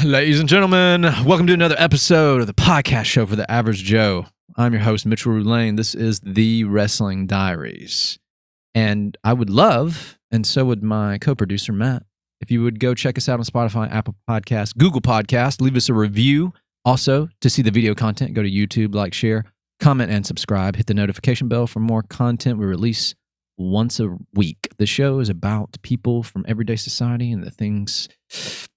Ladies and gentlemen, welcome to another episode of the podcast show for the average Joe. I'm your host, Mitchell Roulaine. This is the Wrestling Diaries. And I would love, and so would my co-producer, Matt, if you would go check us out on Spotify, Apple Podcasts, Google Podcasts, leave us a review. Also, to see the video content, go to YouTube, like, share, comment, and subscribe. Hit the notification bell for more content we release once a week. The show is about people from everyday society and the things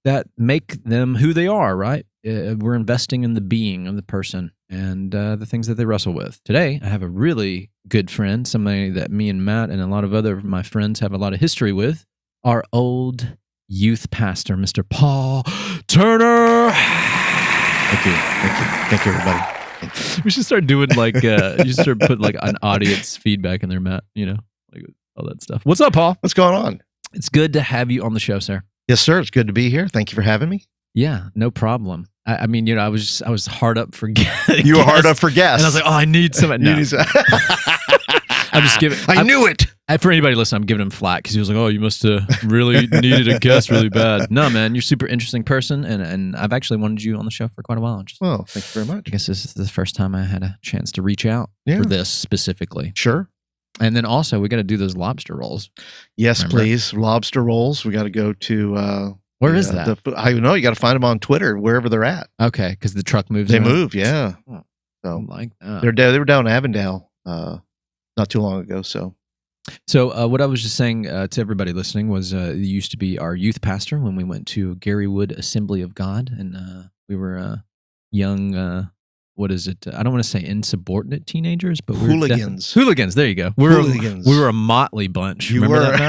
that make them who they are, right? We're investing in the being of the person and the things that they wrestle with. Today, I have a really good friend, somebody that me and Matt and a lot of other of my friends have a lot of history with, our old youth pastor, Mr. Paul Turner. Thank you, everybody. We should start doing like, you start put like an audience feedback in there, Matt, you know? Like all that stuff. What's up, Paul? What's going on? It's good to have you on the show, sir. Yes, sir. It's good to be here. Thank you for having me. Yeah, no problem. I mean, you know, I was hard up for guests. You were hard up for guests. And I was like, oh, I need some. No. I'm just giving. I knew it. For anybody listening, I'm giving him flack because he was like, oh, you must have really needed a guest really bad. No, man, you're a super interesting person. And I've actually wanted you on the show for quite a while. Well, thank you very much. I guess this is the first time I had a chance to reach out for this specifically. Sure. And then also, we got to do those lobster rolls. Yes, remember? Please. Lobster rolls. We got to go to... Where is that? I know. You got to find them on Twitter, wherever they're at. Okay, because the truck moves. They move, yeah. Oh, so like that. They were down in Avondale not too long ago. So what I was just saying to everybody listening was you used to be our youth pastor when we went to Garywood Assembly of God, and we were young... what is it? I don't want to say insubordinate teenagers, but we're hooligans. Hooligans. There you go. Hooligans. We were a motley bunch. Remember that,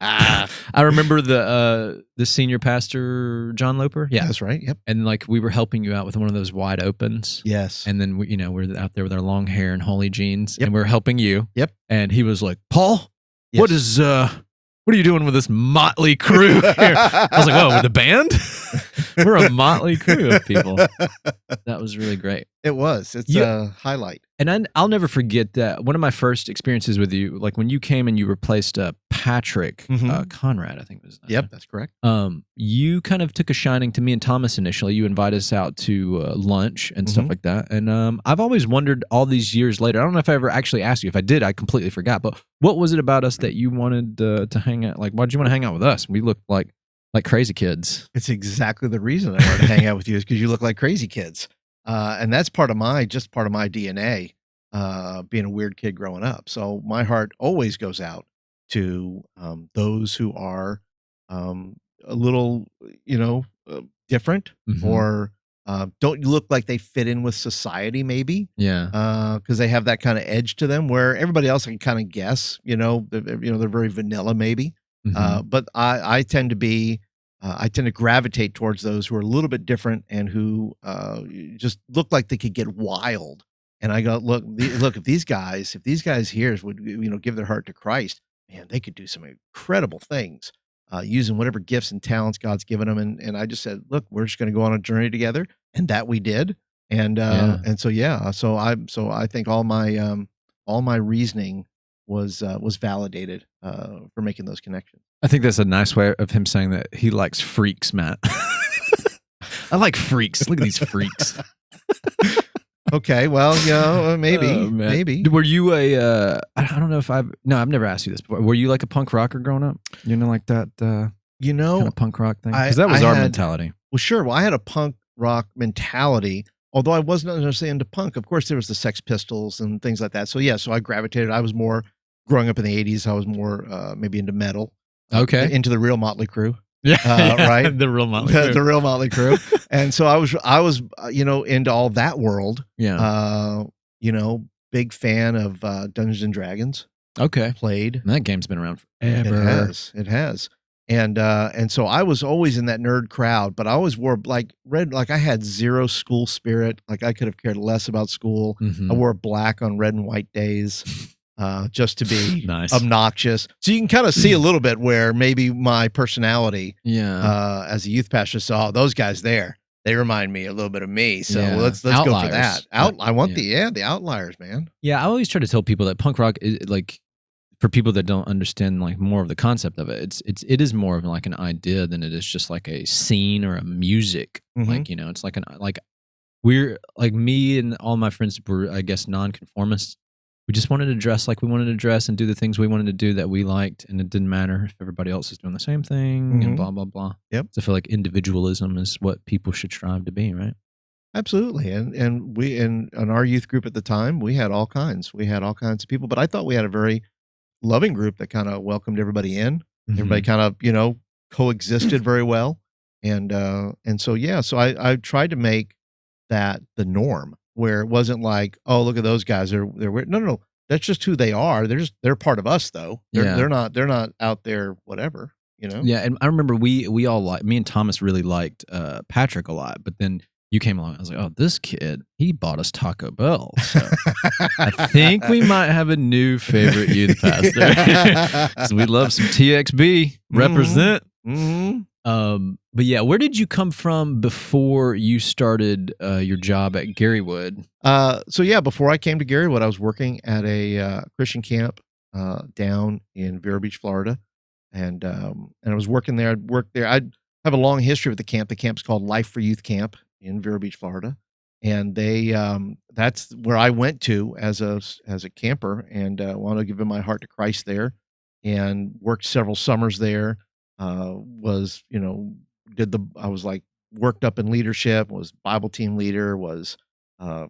Matt? I remember the senior pastor, John Loper. Yeah, that's right. Yep. And like we were helping you out with one of those wide opens. Yes. And then we're out there with our long hair and holy jeans, yep. and we're helping you. Yep. And he was like, "Paul, yes. What are you doing with this motley crew here?" I was like, "Whoa, with the band? We're a motley crew of people." That was really great. It was. It's a highlight. And I'll never forget that one of my first experiences with you, like when you came and you replaced Patrick Conrad, I think it was. Yep, that's correct. You kind of took a shining to me and Thomas initially. You invited us out to lunch and stuff like that. And I've always wondered all these years later, I don't know if I ever actually asked you. If I did, I completely forgot. But what was it about us that you wanted to hang out? Like, why did you want to hang out with us? We looked like crazy kids. It's exactly the reason I wanted to hang out with you is because you look like crazy kids. And that's part of my DNA, being a weird kid growing up. So my heart always goes out to those who are a little, different or don't look like they fit in with society, maybe. Yeah. Because they have that kind of edge to them where everybody else can kind of guess, they're very vanilla, maybe. But I tend to gravitate towards those who are a little bit different and who just look like they could get wild. And I go, look, if these guys here would, give their heart to Christ, man, they could do some incredible things using whatever gifts and talents God's given them. And I just said, look, we're just going to go on a journey together. And that we did. And so I think all my reasoning was validated for making those connections. I think that's a nice way of him saying that he likes freaks, Matt. I like freaks. Look at these freaks. Okay, well, maybe. Were you I don't know if I've never asked you this before. Were you like a punk rocker growing up? Like that, kind of punk rock thing? Because that was our mentality. Well, sure. Well, I had a punk rock mentality, although I wasn't necessarily into punk. Of course, there was the Sex Pistols and things like that. So yeah, so I gravitated. I was more growing up in the 80s. I was more maybe into metal. Okay. Into the real Motley Crue. Yeah, right. The real Motley Crue. The real Motley Crue. And so I was into all that world. Yeah. Big fan of Dungeons and Dragons. Okay. Played. And that game's been around forever. It has. And so I was always in that nerd crowd, but I always wore I had zero school spirit. Like I could have cared less about school. I wore black on red and white days. Just to be nice. Obnoxious. So you can kind of see a little bit where maybe my personality as a youth pastor saw those guys there. They remind me a little bit of me. So let's go for that. I want the outliers, man. Yeah, I always try to tell people that punk rock is like for people that don't understand like more of the concept of it, it is more of like an idea than it is just like a scene or a music. Like, you know, it's like we're like me and all my friends were, I guess, nonconformists. We just wanted to dress like we wanted to dress and do the things we wanted to do that we liked, and it didn't matter if everybody else is doing the same thing and blah blah blah. Yep. So I feel like individualism is what people should strive to be, right? Absolutely. And we in our youth group at the time, we had all kinds. We had all kinds of people, but I thought we had a very loving group that kind of welcomed everybody in. Everybody kind of, you know, coexisted very well. And so yeah, so I tried to make that the norm, where it wasn't like, oh, look at those guys, they're weird. No. That's just who they are. They're part of us though. They're not out there whatever, you know? Yeah, and I remember we all like me and Thomas really liked Patrick a lot, but then you came along. I was like, oh, this kid, he bought us Taco Bell. So I think we might have a new favorite youth pastor. So we love some TXB. Represent. But yeah, where did you come from before you started your job at Garywood? So yeah, before I came to Garywood, I was working at a Christian camp down in Vero Beach, Florida, and I was working there. I'd worked there. I have a long history with the camp. The camp's called Life for Youth Camp in Vero Beach, Florida, and they that's where I went to as a camper, and wanted to give my heart to Christ there, and worked several summers there. Was, you know, I was like worked up in leadership, was Bible team leader, was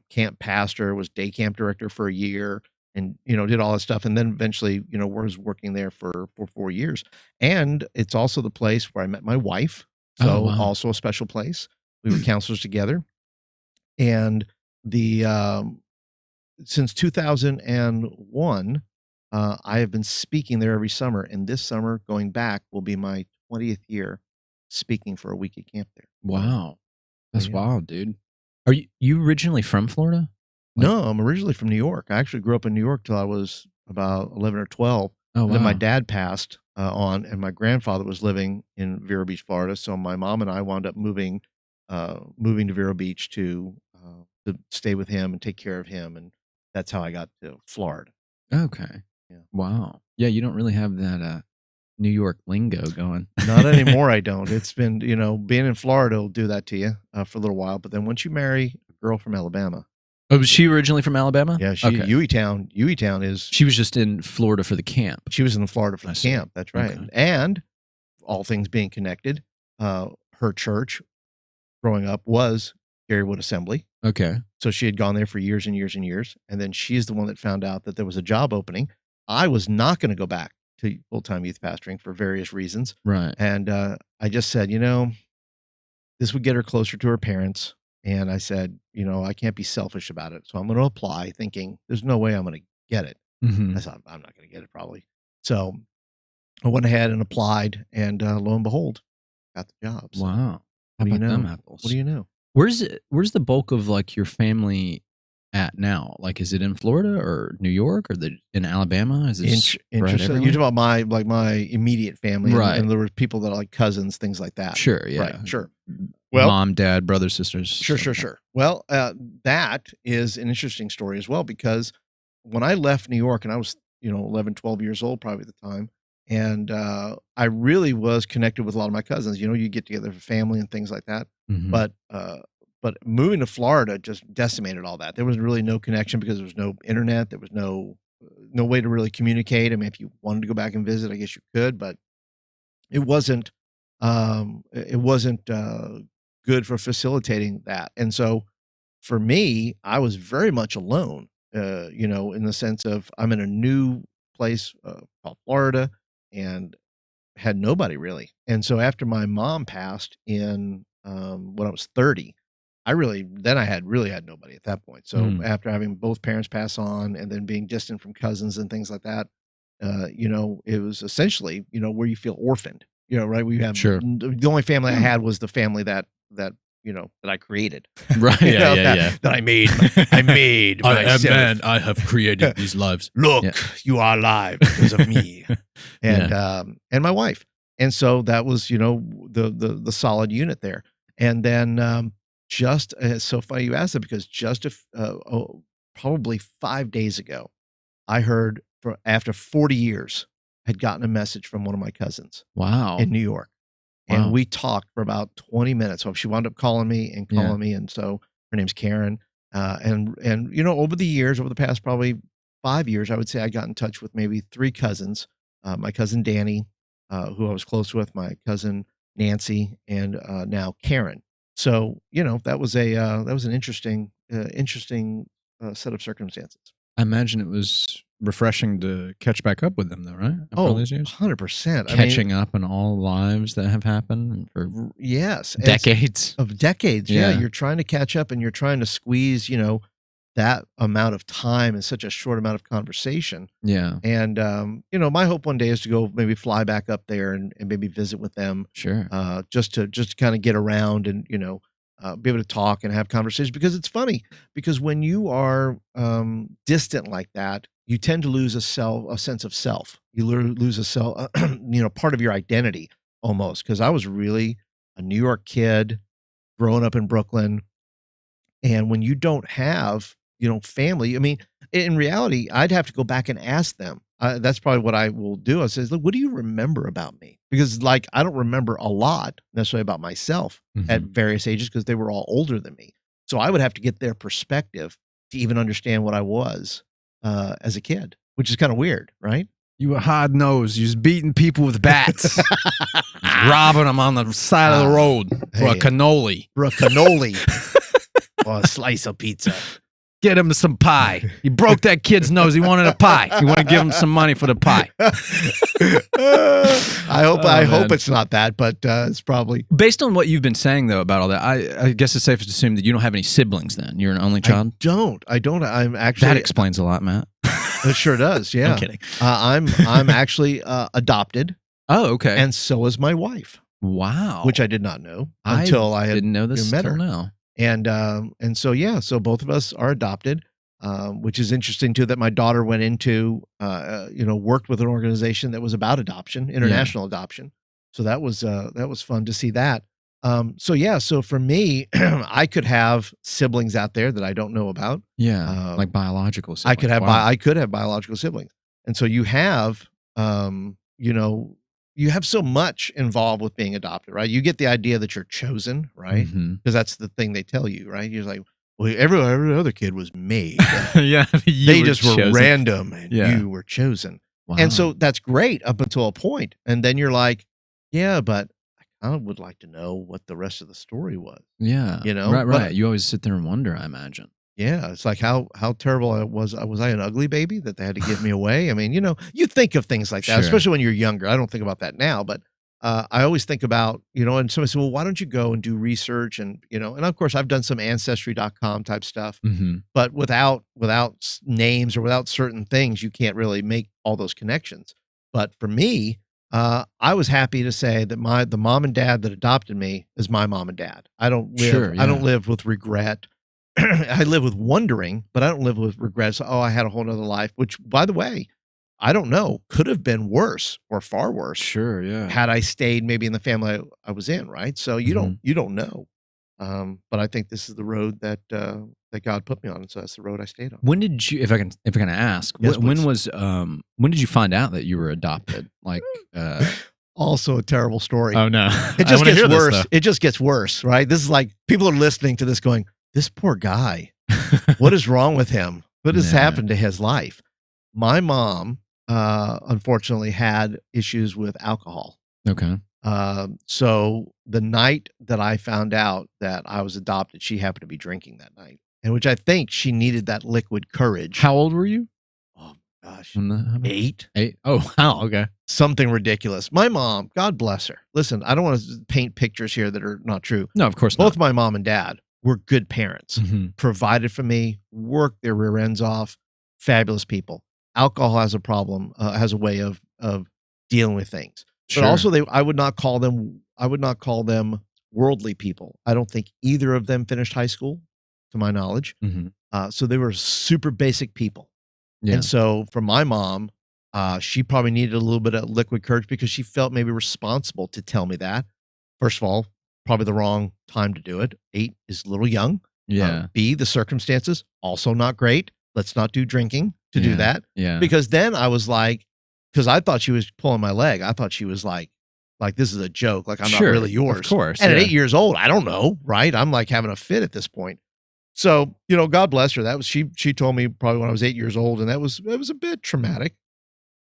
camp pastor, was day camp director for a year, and, you know, did all that stuff. And then eventually, you know, was working there for 4 years. And it's also the place where I met my wife. So also a special place. We were counselors together. And since 2001, I have been speaking there every summer, and this summer, going back, will be my 20th year speaking for a week at camp there. Wow. That's wild, dude. Are you originally from Florida? No, I'm originally from New York. I actually grew up in New York till I was about 11 or 12. Oh, wow. Then my dad passed on, and my grandfather was living in Vero Beach, Florida. So my mom and I wound up moving to Vero Beach to stay with him and take care of him, and that's how I got to Florida. Okay. Yeah. Wow. Yeah, you don't really have that New York lingo going. Not anymore. I don't. It's been, you know, being in Florida will do that to you for a little while, but then once you marry a girl from Alabama. Oh, was she originally from Alabama? Yeah, Hueytown is. She was just in Florida for the camp. She was in Florida for the camp. That's right. Okay. And all things being connected, her church growing up was Garywood Assembly. Okay. So she had gone there for years and years and years. And then she's the one that found out that there was a job opening. I was not going to go back to full-time youth pastoring for various reasons. Right. And I just said, you know, this would get her closer to her parents. And I said, you know, I can't be selfish about it. So I'm going to apply, thinking there's no way I'm going to get it. I thought, I'm not going to get it probably. So I went ahead and applied, and lo and behold, got the job. So wow. How about them apples? What do you know? Where's the bulk of like your family at now? Like, is it in Florida or New York or in Alabama? Is it interesting? You're talking about my immediate family, right? And there were people that are like cousins, things like that. Sure, yeah, right, sure. Well, mom, dad, brothers, sisters. Sure. Well, that is an interesting story as well, because when I left New York, and I was, you know, 11, 12 years old probably at the time, and I really was connected with a lot of my cousins. You know, you get together for family and things like that. But moving to Florida just decimated all that. There was really no connection because there was no internet. There was no way to really communicate. I mean, if you wanted to go back and visit, I guess you could, but it wasn't good for facilitating that. And so for me, I was very much alone, you know, in the sense of I'm in a new place called Florida, and had nobody really. And so after my mom passed in when I was 30, I really had nobody at that point. So after having both parents pass on, and then being distant from cousins and things like that, you know, it was essentially, you know, where you feel orphaned, you know, right? We have the only family I had was the family that you know, that I created, right? That I made. I have created these lives. Look, you are alive because of me, and my wife. And so that was, you know, the solid unit there. And then just it's so funny you asked that, because just probably 5 days ago, I heard after 40 years, had gotten a message from one of my cousins Wow. in New York. Wow. And we talked for about 20 minutes. So she wound up calling me. And so her name's Karen. And over the years, over the past probably 5 years, I would say I got in touch with maybe 3 cousins. My cousin Danny, who I was close with, my cousin Nancy, and now Karen. So that was an interesting set of circumstances. I imagine it was refreshing to catch back up with them, though, right? After all these years? 100%. Catching up on all lives that have happened for decades. Of decades, yeah. You're trying to catch up, and you're trying to squeeze, that amount of time in such a short amount of conversation. Yeah. And, my hope one day is to go maybe fly back up there and maybe visit with them. Sure. Just to kind of get around and, be able to talk and have conversations, because it's funny, because when you are distant like that, you tend to lose a sense of self. You lose a self, part of your identity almost. Because I was really a New York kid growing up in Brooklyn, and when you don't have family, I mean, in reality, I'd have to go back and ask them. That's probably what I will do. I says, look, what do you remember about me? Because I don't remember a lot necessarily about myself at various ages, because they were all older than me. So I would have to get their perspective to even understand what I was as a kid, which is kind of weird, right? You were hard-nosed. You was beating people with bats, robbing them on the side of the road for a cannoli. For a cannoli. Or a slice of pizza. Get him some pie. He broke that kid's nose. He wanted a pie. You want to give him some money for the pie. I hope it's not that, but it's probably. Based on what you've been saying, though, about all that, I guess it's safe to assume that you don't have any siblings then. You're an only child? I don't. I'm actually. That explains a lot, Matt. It sure does, yeah. I'm kidding. I'm actually adopted. Oh, okay. And so is my wife. Wow. Which I did not know until I didn't know this met her. Now. And so both of us are adopted, which is interesting too, that my daughter went into worked with an organization that was about adoption, international adoption. So that was fun to see that. So for me, I could have siblings out there that I don't know about. Yeah, like biological siblings. I could have biological siblings, and so you have you have so much involved with being adopted, right? You get the idea that you're chosen, right? Because that's the thing they tell you, right? You're like, well, every other kid was made. Yeah, they just were random, and you were chosen. Wow. And so that's great up until a point, and then you're like, yeah, but I kind of would like to know what the rest of the story was. Yeah, right. But, you always sit there and wonder, I imagine. Yeah, it's like how terrible I was. Was I an ugly baby that they had to give me away? I mean, you think of things like that, especially when you're younger. I don't think about that now, but I always think about, and somebody said, well, why don't you go and do research? And, and of course I've done some ancestry.com type stuff, but without names or without certain things, you can't really make all those connections. But for me, I was happy to say that the mom and dad that adopted me is my mom and dad. I don't live with regret. I live with wondering, but I don't live with regrets. Oh, I had a whole nother life, which, by the way, I don't know, could have been worse or far worse. Sure, yeah. Had I stayed maybe in the family I was in, right? So you don't know. But I think this is the road that God put me on, and so that's the road I stayed on. When did you, if I can ask, yes, when did you find out that you were adopted? Like, also a terrible story. Oh no, it just gets worse. It just gets worse, right? This is like people are listening to this going, this poor guy, what is wrong with him? What has happened to his life? My mom, unfortunately, had issues with alcohol. Okay. So the night that I found out that I was adopted, she happened to be drinking that night, and which I think she needed that liquid courage. How old were you? Oh gosh, 8. Oh wow. Okay. Something ridiculous. My mom, God bless her. Listen, I don't want to paint pictures here that are not true. No, of course not. Both my mom and dad were good parents, provided for me, worked their rear ends off, fabulous people. Alcohol has a problem, has a way of dealing with things. But also I would not call them worldly people. I don't think either of them finished high school, to my knowledge. So they were super basic people. Yeah. And so for my mom, she probably needed a little bit of liquid courage because she felt maybe responsible to tell me that. First of all, probably the wrong time to do it. 8 is a little young. Yeah. B, the circumstances, also not great. Let's not do drinking. to do that. Yeah. Because then I was like, because I thought she was pulling my leg. I thought she was like this is a joke. Like, I'm not really yours. Of course. And at 8 years old, I don't know, right? I'm like having a fit at this point. So, God bless her. That was she told me probably when I was 8 years old, and it was a bit traumatic.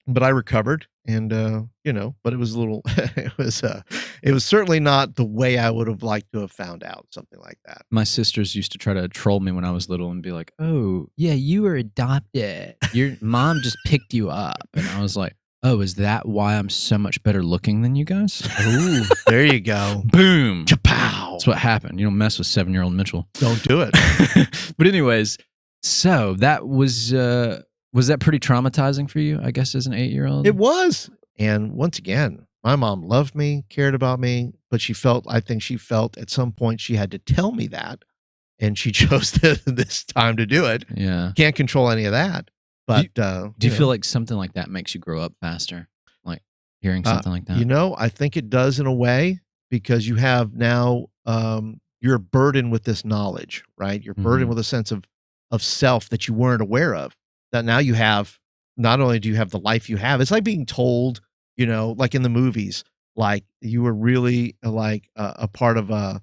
But I recovered, and but it was a little it was certainly not the way I would have liked to have found out something like that. My sisters used to try to troll me when I was little and be like, "Oh, yeah, you were adopted. Your mom just picked you up." And I was like, "Oh, is that why I'm so much better looking than you guys?" Ooh, there you go. Boom. Chapow. That's what happened. You don't mess with 7-year-old Mitchell. Don't do it. But anyways, so that was that pretty traumatizing for you, I guess, as an 8-year-old? It was. And once again, my mom loved me, cared about me, but I think she felt at some point she had to tell me that. And she chose this time to do it. Yeah. Can't control any of that. But do you feel like something like that makes you grow up faster? Like hearing something like that? I think it does in a way, because you have now, you're burdened with this knowledge, right? You're burdened with a sense of self that you weren't aware of. That now you have, not only do you have the life you have, it's like being told, like in the movies, like you were really like a part of a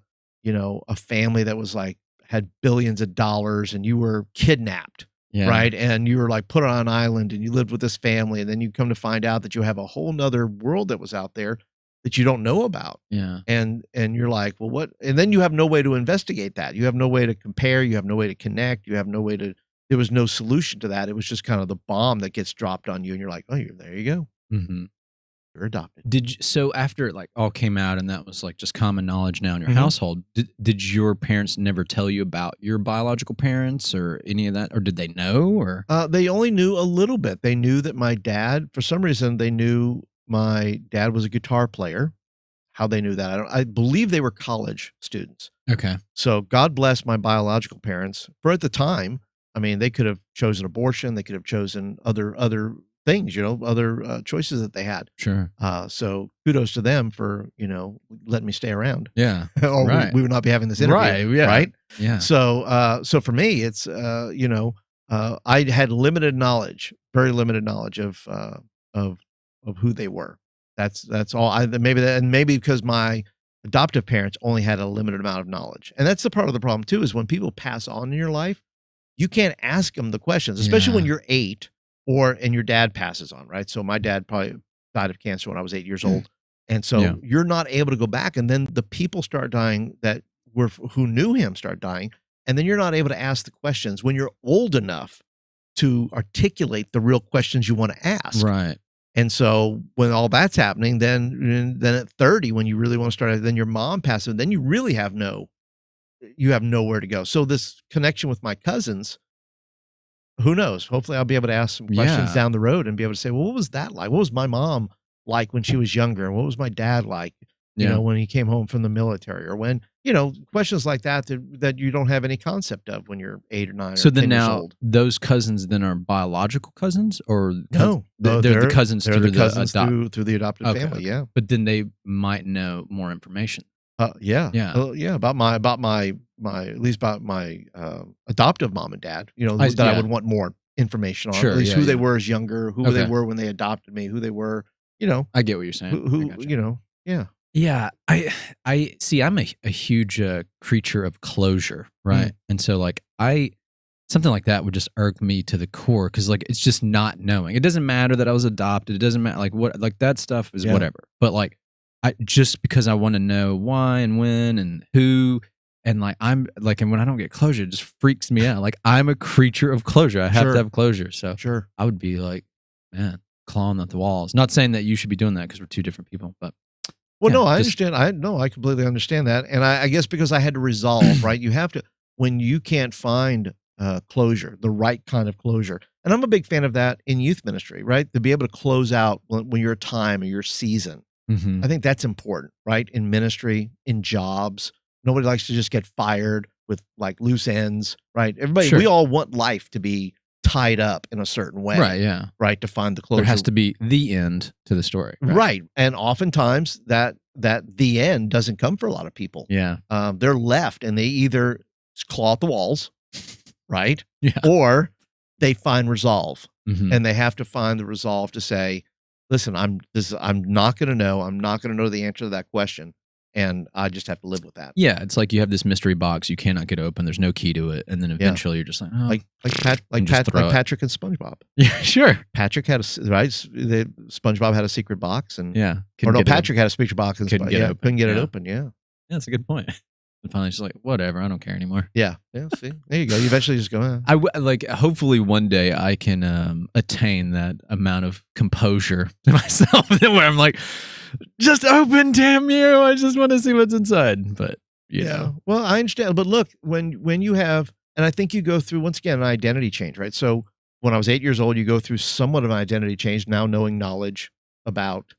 family that was like, had billions of dollars, and you were kidnapped, right? And you were like put on an island, and you lived with this family, and then you come to find out that you have a whole nother world that was out there that you don't know about. Yeah. And you're like, well, what? And then you have no way to investigate that. You have no way to compare. You have no way to connect. You have no way to, there was no solution to that. It was just kind of the bomb that gets dropped on you, and you're like, oh, there you go. Mm-hmm. You're adopted. So after it like all came out, and that was like just common knowledge now in your household, did your parents never tell you about your biological parents or any of that, or did they know? Or they only knew a little bit. They knew that my dad, for some reason, they knew my dad was a guitar player. How they knew that, I believe they were college students. Okay. So God bless my biological parents. For at the time, I mean, they could have chosen abortion. They could have chosen other things, other choices that they had. Sure. So kudos to them for, letting me stay around. Yeah. Or right. we would not be having this interview. Right. Yeah. Right. Yeah. So for me, it's, I had limited knowledge, very limited knowledge of who they were. That's all. Maybe because my adoptive parents only had a limited amount of knowledge. And that's the part of the problem too, is when people pass on in your life, you can't ask them the questions, especially when you're 8 and your dad passes on, right? So my dad probably died of cancer when I was 8 years old. And so you're not able to go back, and then the people start dying who knew him start dying. And then you're not able to ask the questions when you're old enough to articulate the real questions you want to ask. Right. And so when all that's happening, then at 30, when you really want to start, then your mom passes, then you really have nowhere to go. So this connection with my cousins, who knows? Hopefully I'll be able to ask some questions down the road and be able to say, well, what was that like? What was my mom like when she was younger? What was my dad like, when he came home from the military, or when, questions like that you don't have any concept of when you're 8 or 9 so or 10 then years now old. Those cousins then are biological cousins, or no, they're the cousins they're through the cousins through through the adopted family. Okay. Yeah. But then they might know more information. Yeah. Yeah. About my at least about my adoptive mom and dad, I would want more information on, Sure, at least who they were as younger, who they Okay. were when they adopted me, who they were, I get what you're saying. who I gotcha. yeah. Yeah, I see. I'm a huge creature of closure, right? And so like something like that would just irk me to the core, because like it's just not knowing. It doesn't matter that I was adopted. It doesn't matter like that stuff is whatever. But like just because I want to know why and when and who, and like I'm like, and when I don't get closure, it just freaks me out. Like I'm a creature of closure. I have to have closure. So I would be like, man, clawing at the walls. Not saying that you should be doing that, because we're two different people, but. Well, no, I understand. I completely understand that. And I guess because I had to resolve, right? You have to, when you can't find closure, the right kind of closure. And I'm a big fan of that in youth ministry, right? To be able to close out when your time or your season. I think that's important, right? In ministry, in jobs. Nobody likes to just get fired with like loose ends, right? Everybody, we all want life to be tied up in a certain way. Right, yeah. Right, to find the closure. There has to be the end to the story. Right. And oftentimes that the end doesn't come for a lot of people. Yeah. They're left, and they either claw at the walls, right? Yeah. Or they find resolve, Mhm. and they have to find the resolve to say, "Listen, I'm not going to know. I'm not going to know the answer to that question, and I just have to live with that." Yeah, it's like you have this mystery box you cannot get open. There's no key to it, and then Yeah. eventually you're just like, oh, Like Patrick and SpongeBob. yeah, sure, Patrick had SpongeBob had a secret box, and yeah. Patrick had a secret box and Couldn't get it open. couldn't get it Yeah. open. Yeah, Yeah, that's a good point. And finally, just like whatever, I don't care anymore. yeah. See, there you go. You eventually just go. Like hopefully one day I can attain that amount of composure to myself where I'm like, just open, damn you! I just want to see what's inside. But you know, well, I understand. But look, when you have, and I think you go through once again an identity change, right? So when I was 8 years old, you go through somewhat of an identity change. Now knowing knowledge about,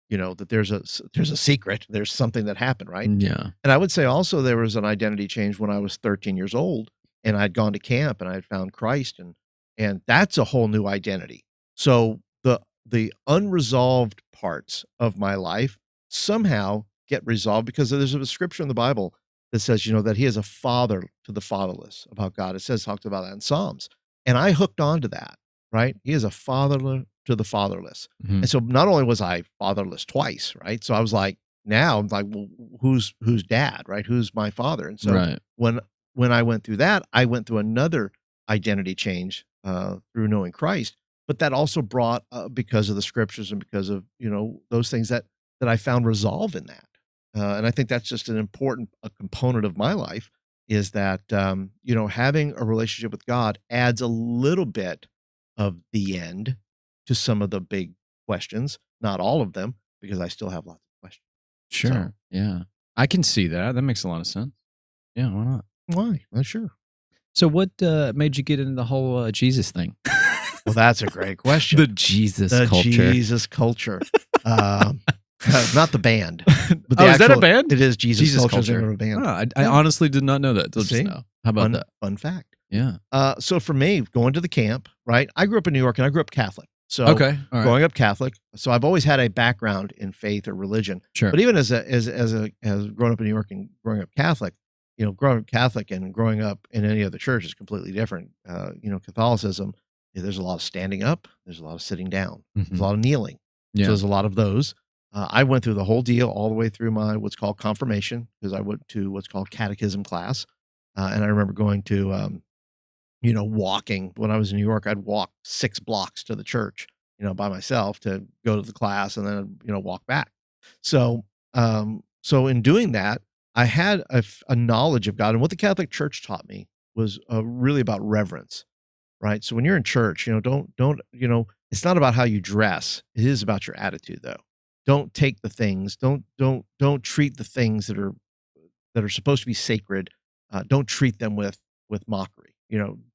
that there's a secret, there's something that happened, right? yeah, And I would say also there was an identity change when I was 13 years old and I'd gone to camp and I had found Christ, and that's a whole new identity. So the unresolved parts of my life somehow get resolved because there's a scripture in the Bible that says, that he is a father to the fatherless about God. It talks about that in Psalms. And I hooked on to that, right? He is a father to the fatherless. Mhm. And so not only was I fatherless twice, right? So I was like, now I'm like, well, who's dad, right? Who's my father? And so right, when I went through that, I went through another identity change through knowing Christ. But that also brought, because of the scriptures and because of those things that I found resolve in that. And I think that's just an important component of my life is that having a relationship with God adds a little bit of the end to some of the big questions, not all of them, because I still have lots of questions. sure, So, yeah, I can see that. That makes a lot of sense. Yeah, why not? why? Well, sure. So, what made you get into the whole Jesus thing? Well, that's a great question. The Jesus culture. Jesus culture. Not the band. But Is that a band? It is Jesus culture. culture. Is the name of a band. Oh, I honestly did not know that. Till just See? now. How about that? Fun fact. Yeah. So for me, going to the camp, right? I grew up in New York and I grew up Catholic. So Okay. All right. growing up Catholic, so I've always had a background in faith or religion. Sure. But even as growing up in New York and growing up Catholic, growing up Catholic and growing up in any other church is completely different. Catholicism, there's a lot of standing up, there's a lot of sitting down, there's a lot of kneeling. Yeah. So there's a lot of those. I went through the whole deal all the way through my what's called confirmation because I went to what's called catechism class, and I remember going to walking when I was in New York. I'd walk 6 blocks to the church, by myself to go to the class and then walk back. So in doing that, I had a knowledge of God, and what the Catholic Church taught me was really about reverence, right? So when you're in church, don't it's not about how you dress. It is about your attitude, though. Don't take the things. Don't treat the things that are supposed to be sacred. Don't treat them with mockery.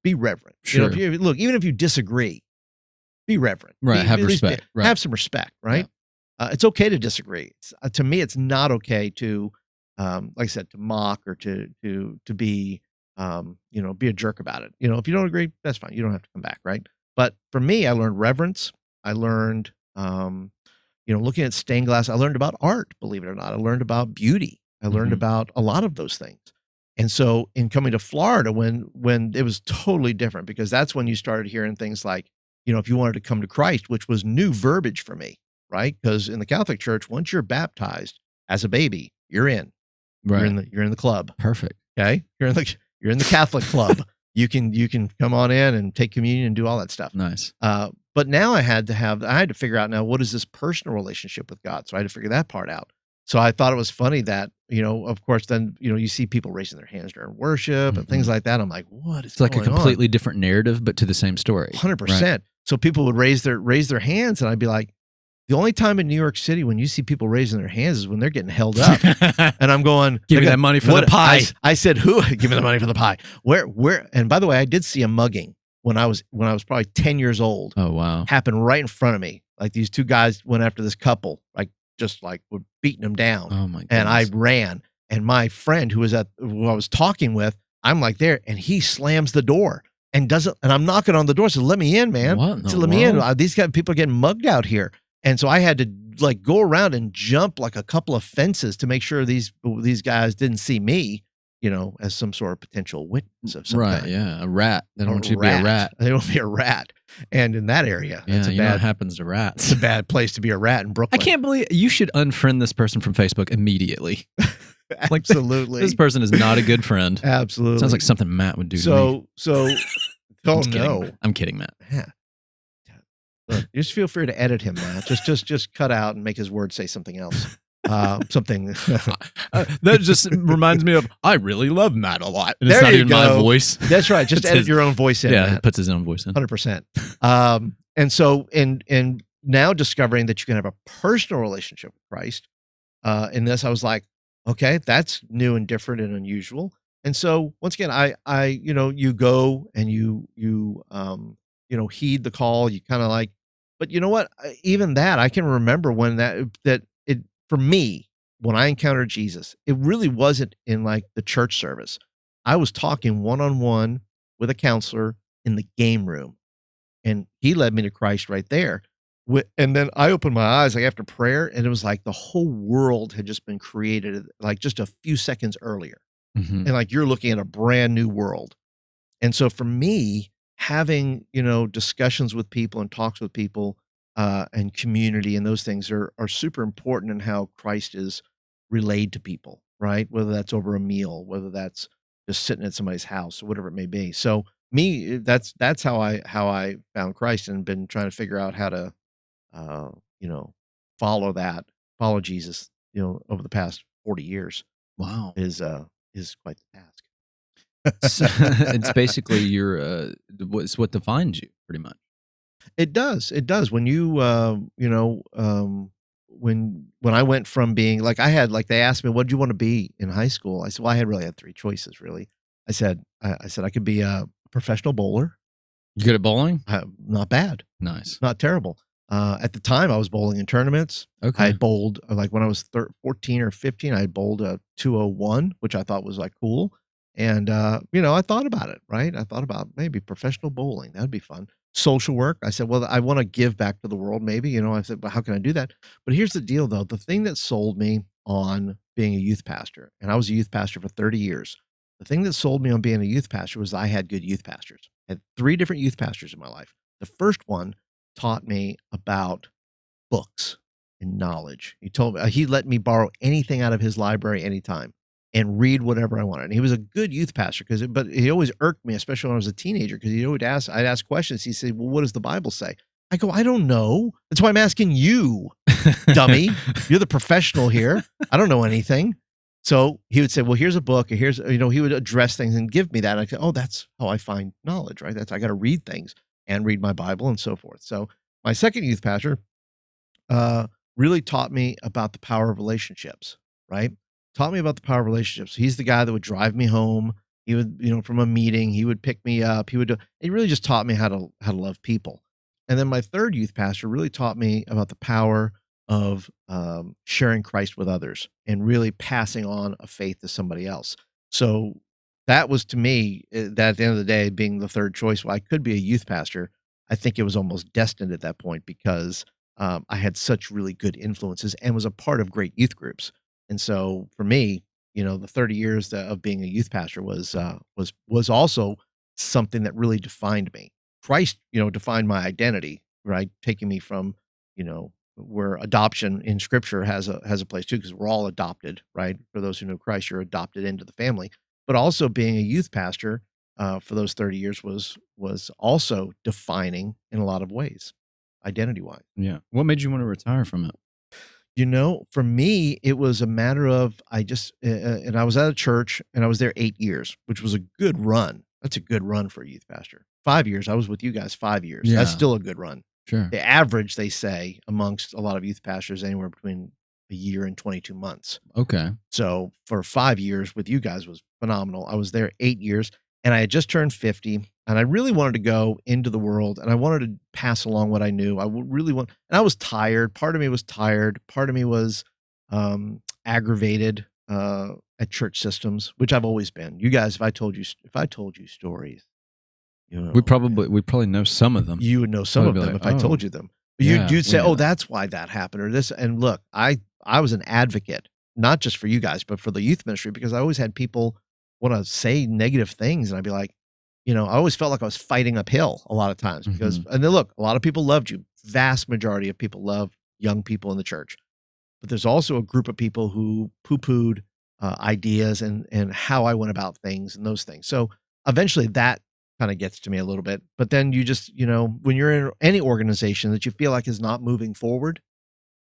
Be reverent. Sure. Even if you disagree, be reverent. Right. Have respect. Right. Have some respect. Right. Yeah. It's okay to disagree. To me, it's not okay to, like I said, to mock or to be, be a jerk about it. If you don't agree, that's fine. You don't have to come back. Right. But for me, I learned reverence. I learned, looking at stained glass. I learned about art. Believe it or not, I learned about beauty. I learned about a lot of those things. And so in coming to Florida, when it was totally different, because that's when you started hearing things like, if you wanted to come to Christ, which was new verbiage for me, right? Because in the Catholic Church, once you're baptized as a baby, you're in. Right. You're in the club. Perfect. Okay. You're in the Catholic club. You can come on in and take communion and do all that stuff. Nice. But now I had to figure out now, what is this personal relationship with God? So I had to figure that part out. So I thought it was funny that, of course, then, you see people raising their hands during worship and things like that. I'm like, what is going on? It's like a completely different narrative, but to the same story. 100%. Right? So people would raise their hands and I'd be like, the only time in New York City when you see people raising their hands is when they're getting held up. And I'm going, give me that money for the pie. I said, who? Give me the money for the pie. Where? And by the way, I did see a mugging when I was probably 10 years old. Oh, wow. Happened right in front of me. Like these 2 guys went after this couple, were beating them down. Oh my goodness. And I ran. And my friend who I was talking with, I'm like there, and he slams the door and I'm knocking on the door. So let me in, man. Let me in. These people are getting mugged out here. And so I had to go around and jump like a couple of fences to make sure these guys didn't see me. as some sort of potential witness of some Right, kind. yeah, a rat. They don't want you to be a rat. They don't want to be a rat. And in that area, Yeah, that's you know what happens to rats. it's a bad place to be a rat in I Brooklyn. can't believe you should unfriend this person from Facebook immediately. Like, Absolutely. this person is not a good friend. Absolutely. Sounds like something Matt would do to me. Oh Kidding. I'm kidding, Matt. Yeah. Look, just feel free to edit him, Matt. Just cut out and make his words say something else. Something that just reminds me of I really love Matt a lot. And There it's not you even my go. voice. That's right. Just It's edit his- your own voice in. Yeah, Matt. he puts his own voice in. 100%. And so and now discovering that you can have a personal relationship with Christ, in this, I was like, okay, that's new and different and unusual. And so once again, I you go and you heed the call. You kind of like, but you know what? Even that, I can remember when that it for me, when I encountered Jesus, it really wasn't in like the church service. I was talking one-on-one with a counselor in the game room, and he led me to Christ right there. And then I opened my eyes like after prayer, and it was like the whole world had just been created like just a few seconds earlier. Mhm. And like you're looking at a brand new world. And so for me, having, discussions with people and talks with people, and community and those things are super important in how Christ is relayed to people, right? Whether that's over a meal, whether that's just sitting at somebody's house or whatever it may be. So me, that's how I found Christ and been trying to figure out how to, uh, you know, follow Jesus, over the past 40 years Wow. is quite the task. So, it's basically it's what defines you, pretty much. It does. It does. When when I went from being like they asked me, what did you want to be in high school? I said, well, I really had three choices, really. I said I could be a professional bowler. You good at bowling? Not bad, Nice. not terrible. At the time, I was bowling in tournaments. Okay. I had bowled like when I was 14 or 15. I had bowled a 201, which I thought was like cool. And I thought about it. Right? I thought about maybe professional bowling. That'd be fun. Social work. I said, well, I want to give back to the world. Maybe I said, well, how can I do that? But here's the deal, though. The thing that sold me on being a youth pastor, and I was a youth pastor for 30 years. The thing that sold me on being a youth pastor was I had good youth pastors. I had 3 different youth pastors in my life. The first one taught me about books and knowledge. He let me borrow anything out of his library anytime and read whatever I wanted. And he was a good youth pastor but he always irked me, especially when I was a teenager, because I'd ask questions. He'd say, well, what does the Bible say? I go, I don't know. That's why I'm asking you, dummy. You're the professional here. I don't know anything. So he would say, well, here's a book. And here's, he would address things and give me that. And I go, oh, that's how I find knowledge, right? I got to read things and read my Bible and so forth. So my second youth pastor really taught me about the power of relationships, right? Taught me about the power of relationships. He's the guy that would drive me home. He would, from a meeting, he would pick me up. He really just taught me how to love people. And then my third youth pastor really taught me about the power of sharing Christ with others and really passing on a faith to somebody else. So that was, to me, that at the end of the day, being the third choice, well, I could be a youth pastor. I think it was almost destined at that point because I had such really good influences and was a part of great youth groups. And so for me, the 30 years of being a youth pastor was also something that really defined me. Christ, defined my identity, right? Taking me from, where adoption in Scripture has a place too, because we're all adopted, right? For those who know Christ, you're adopted into the family. But also being a youth pastor for those 30 years was also defining in a lot of ways, identity-wise. Yeah. What made you want to retire from it? For me, it was a matter of and I was at a church and I was there 8 years, which was a good run. That's a good run for a youth pastor. 5 years. I was with you guys 5 years. Yeah. That's still a good run. Sure. The average, they say, amongst a lot of youth pastors, anywhere between a year and 22 months. Okay. So for 5 years with you guys was phenomenal. I was there 8 years and I had just turned 50 and I really wanted to go into the world and I wanted to pass along what I knew. And I was tired. Part of me was tired. Part of me was aggravated at church systems, which I've always been. You guys, if I told you stories, we probably know some of them. You would know some of them if I told you them. But you'd say, oh, that's why that happened or this. And look, I was an advocate, not just for you guys, but for the youth ministry, because I always had people want to say negative things, and I'd be like, I always felt like I was fighting uphill a lot of times because, and then look, a lot of people loved you. Vast majority of people love young people in the church, but there's also a group of people who poo-pooed ideas and how I went about things and those things. So eventually that kind of gets to me a little bit. But then you just, when you're in any organization that you feel like is not moving forward,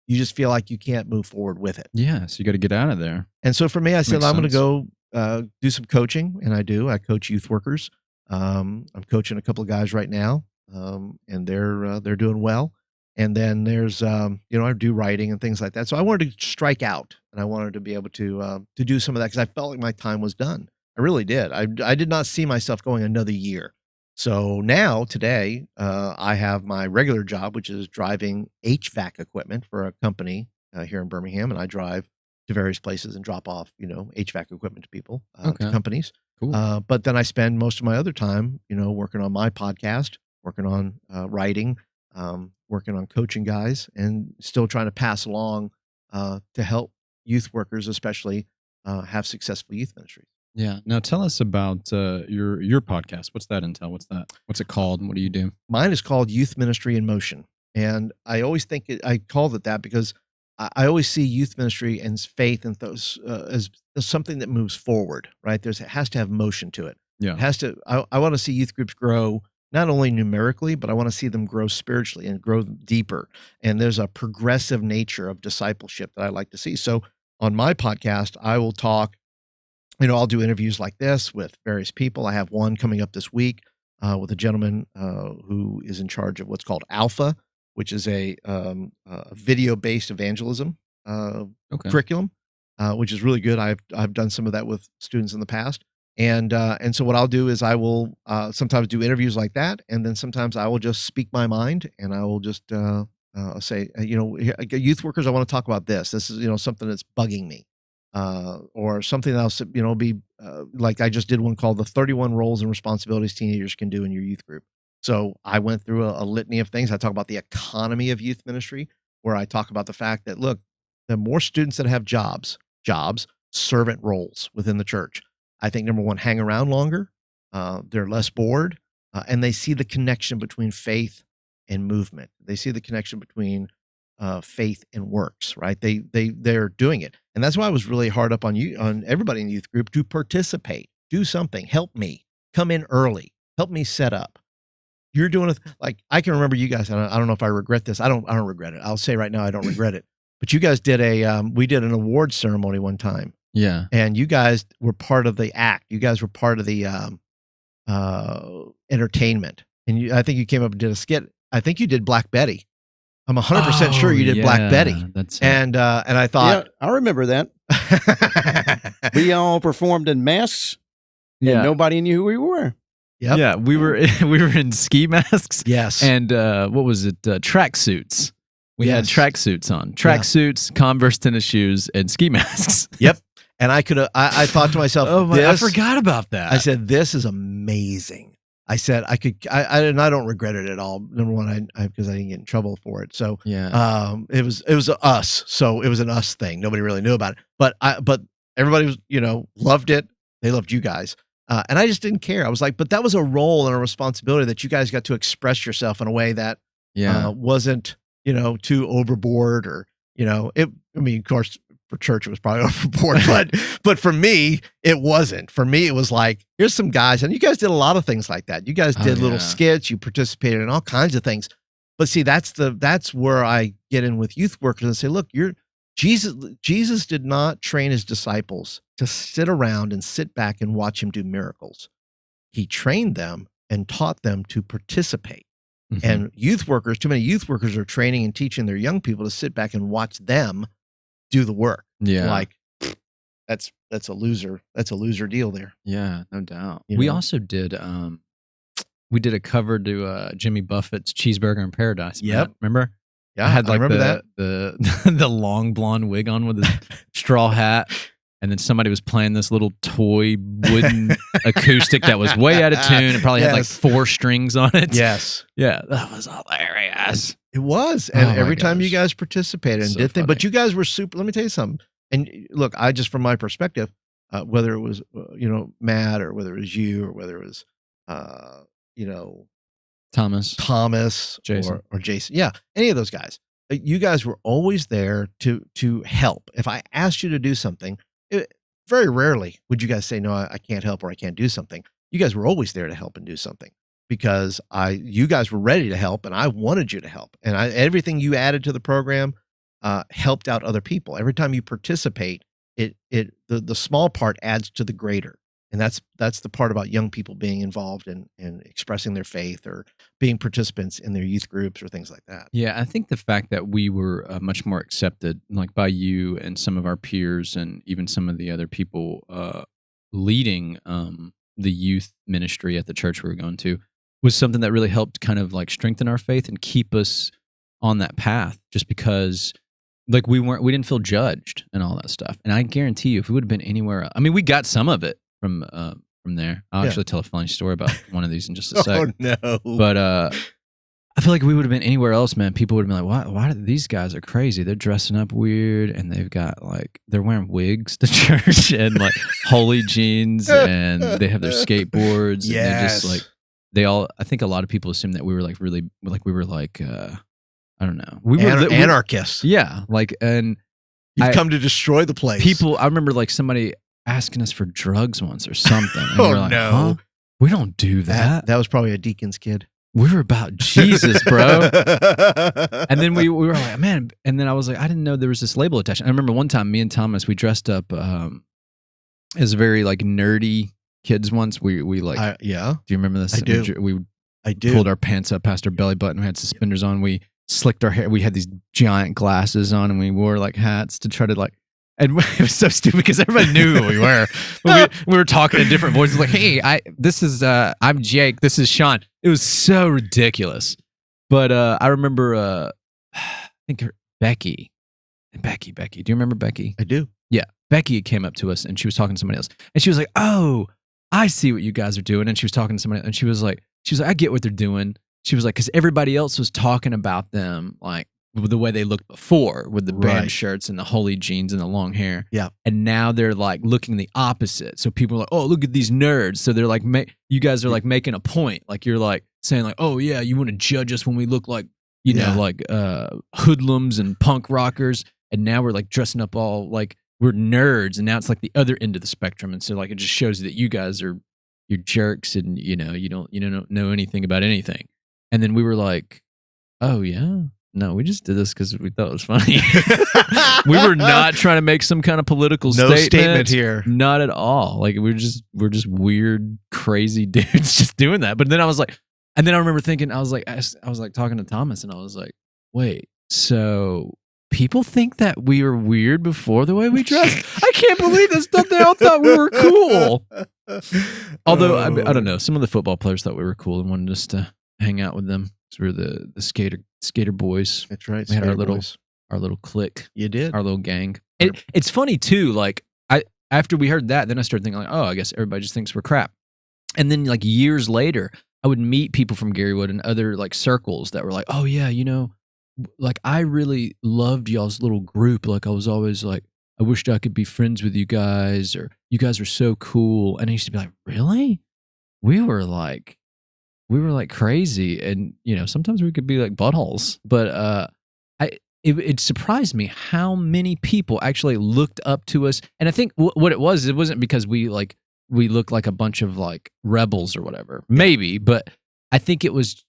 you just feel like you can't move forward with it. Yeah, so you got to get out of there. And so for me, I said, Makes I'm going to sense. go do some coaching, and I do. I coach youth workers. I'm coaching a couple of guys right now, and they're doing well. And then there's, I do writing and things like that. So I wanted to strike out, and I wanted to be able to do some of that because I felt like my time was done. I really did. I did not see myself going another year. So now today, I have my regular job, which is driving HVAC equipment for a company here in Birmingham, and I drive to various places and drop off, HVAC equipment to people, to companies. Cool. But then I spend most of my other time, working on my podcast, working on writing, working on coaching guys, and still trying to pass along to help youth workers, especially have successful youth ministries. Yeah. Now tell us about your podcast. What's that entail? What's that? What's it called? What do you do? Mine is called Youth Ministry in Motion. And I always think I called it that because I always see youth ministry and faith and those as something that moves forward, right? It has to have motion to it. Yeah. It has to, I want to see youth groups grow, not only numerically, but I want to see them grow spiritually and grow deeper. And there's a progressive nature of discipleship that I like to see. So on my podcast, I will talk, I'll do interviews like this with various people. I have one coming up this week with a gentleman who is in charge of what's called Alpha, which is a video-based evangelism curriculum, which is really good. I've done some of that with students in the past, and so what I'll do is I will sometimes do interviews like that, and then sometimes I will just speak my mind, and I will just say, youth workers, I want to talk about this. This is something that's bugging me. Or something else, be like I just did one called the 31 roles and responsibilities teenagers can do in your youth group. So I went through a litany of things. I talk about the economy of youth ministry, where I talk about the fact that, look, the more students that have jobs, servant roles within the church, I think, number one, hang around longer. They're less bored, and they see the connection between faith and movement. They see the connection between faith and works, right? They're doing it. And that's why I was really hard up on you, on everybody in the youth group to participate, do something, help me, come in early, help me set up. You're doing it. Like, I can remember you guys, and I don't know if I regret this. I don't regret it. I'll say right now, I don't regret it. But you guys did we did an awards ceremony one time. Yeah. And you guys were part of the act. You guys were part of the entertainment. And I think you came up and did a skit. I think you did Black Betty. I'm 100% sure you did Black Betty. That's it. And I thought, yeah, I remember that. We all performed in masks, and nobody knew who we were. Yep. Yeah, we were in ski masks. Yes. And what was it? Track suits. We had track suits on. Track suits, Converse tennis shoes, and ski masks. Yep. And I thought to myself, I forgot about that. I said, this is amazing. I said I don't regret it at all. Number one, because I didn't get in trouble for it. So it was us. So it was an us thing. Nobody really knew about it. But everybody was, loved it. They loved you guys. And I just didn't care. I was like, but that was a role and a responsibility that you guys got to express yourself in a way that wasn't, too overboard or, of course, for church, it was probably overboard, but for me, it wasn't. For me, it was like, here's some guys, and you guys did a lot of things like that. You guys did little skits, you participated in all kinds of things. But see, that's where I get in with youth workers and say, look, Jesus did not train his disciples to sit around and sit back and watch him do miracles. He trained them and taught them to participate. Mm-hmm. And too many youth workers are training and teaching their young people to sit back and watch them do the work. Yeah. Like, that's a loser. That's a loser deal there. Yeah, no doubt. We also did a cover to Jimmy Buffett's Cheeseburger in Paradise. Yep. Remember? Yeah, I had like I remember the long blonde wig on with his straw hat. And then somebody was playing this little toy wooden acoustic that was way out of tune. It probably had like 4 strings on it. Yes. Yeah, that was hilarious. It was. And every time you guys participated and did things, but you guys were super, let me tell you something. And look, from my perspective, whether it was Matt, or whether it was you, or whether it was you know Thomas, Jason. or Jason. Yeah, any of those guys. You guys were always there to help. If I asked you to do something, very rarely would you guys say, no, I can't help, or I can't do something. You guys were always there to help and do something, because you guys were ready to help, and I wanted you to help. And everything you added to the program helped out other people. Every time you participate, the small part adds to the greater. And that's the part about young people being involved in expressing their faith, or being participants in their youth groups or things like that. Yeah, I think the fact that we were much more accepted, like by you and some of our peers, and even some of the other people leading the youth ministry at the church we were going to, was something that really helped kind of like strengthen our faith and keep us on that path. Just because, like, we didn't feel judged and all that stuff. And I guarantee you, if we would have been anywhere else, I mean, we got some of it from there. I'll actually tell a funny story about one of these in just a sec. Oh no! But I feel like we would have been anywhere else, man. People would have been like, why do these guys are crazy? They're dressing up weird, and they've got like, they're wearing wigs to church, and like holy jeans, and they have their skateboards. Yes. And they're just like, I think a lot of people assume that we were like really, like we were like, I don't know. We were anarchists. Yeah. Like, and you've come to destroy the place. People, I remember like somebody asking us for drugs once or something. And Oh we're like, no. huh? We don't do that. That was probably a deacon's kid. We were about Jesus, bro. And then we were like, man. And then I was like, I didn't know there was this label attached. I remember one time, me and Thomas, we dressed up as very like nerdy kids once. We like, yeah. Do you remember this? I do. We pulled our pants up past our belly button. We had suspenders on. We slicked our hair. We had these giant glasses on, and we wore like hats to try to like. And it was so stupid because everybody knew who we were. But we were talking in different voices, like, "Hey, I'm Jake. This is Sean." It was so ridiculous. But I remember, I think Becky. Do you remember Becky? I do. Yeah, Becky came up to us and she was talking to somebody else, and she was like, "Oh, I see what you guys are doing." And she was talking to somebody, and she was like, "I get what they're doing." She was like, because everybody else was talking about them like the way they looked before, with the band shirts and the holy jeans and the long hair. Yeah. And now they're like looking the opposite. So people are like, "Oh, look at these nerds." So they're like, you guys are like making a point. Like you're like saying like, "Oh yeah, you want to judge us when we look like, you know, like hoodlums and punk rockers." And now we're like dressing up all like we're nerds. And now it's like the other end of the spectrum. And so like, it just shows that you guys are, you're jerks, and you don't know anything about anything. And then we were like, "Oh yeah. No, we just did this because we thought it was funny." We were not trying to make some kind of political statement here. Not at all. Like we're just weird, crazy dudes just doing that. But then I was like, and then I remember thinking, I was like talking to Thomas, and I was like, wait, so people think that we were weird before the way we dress? I can't believe this stuff. They all thought we were cool. Although I don't know, some of the football players thought we were cool and wanted us to hang out with them. So we were the skater boys. That's right. We had our little clique. You did. Our little gang. It's funny too. Like after we heard that, then I started thinking like, oh, I guess everybody just thinks we're crap. And then like years later, I would meet people from Garywood and other like circles that were like, "Oh yeah, you know, like I really loved y'all's little group. Like I was always like, I wished I could be friends with you guys, or you guys are so cool." And I used to be like, "Really?" We were like crazy, and you know, sometimes we could be like buttholes. But it surprised me how many people actually looked up to us. And I think what it wasn't because we looked like a bunch of like rebels or whatever, maybe, but I think it was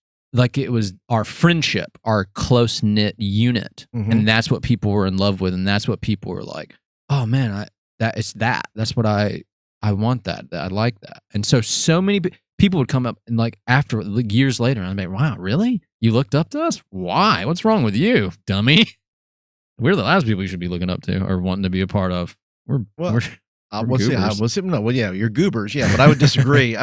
our friendship, our close knit unit, and that's what people were in love with, and that's what people were like, "Oh man, that's what I want that. I like that." And so many people would come up and like after like years later, and I'd be like, "Wow, really? You looked up to us? Why? What's wrong with you, dummy?" We're the last people you should be looking up to or wanting to be a part of. We're goobers. You're goobers. Yeah, but I would disagree.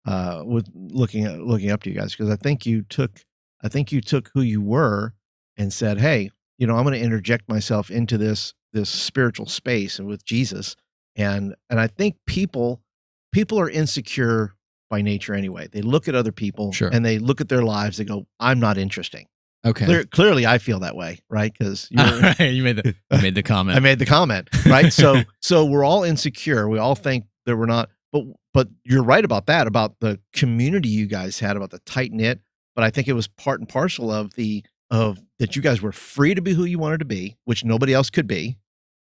With looking up to you guys, because I think you took who you were and said, "Hey, you know, I'm going to interject myself into this spiritual space and with Jesus." And I think people are insecure by nature anyway. They look at other people and they look at their lives. They go, "I'm not interesting." Okay. Clearly, I feel that way, right? Because you made the comment. I made the comment, right? So we're all insecure. We all think that we're not. But you're right about that, about the community you guys had, about the tight knit. But I think it was part and parcel of that you guys were free to be who you wanted to be, which nobody else could be,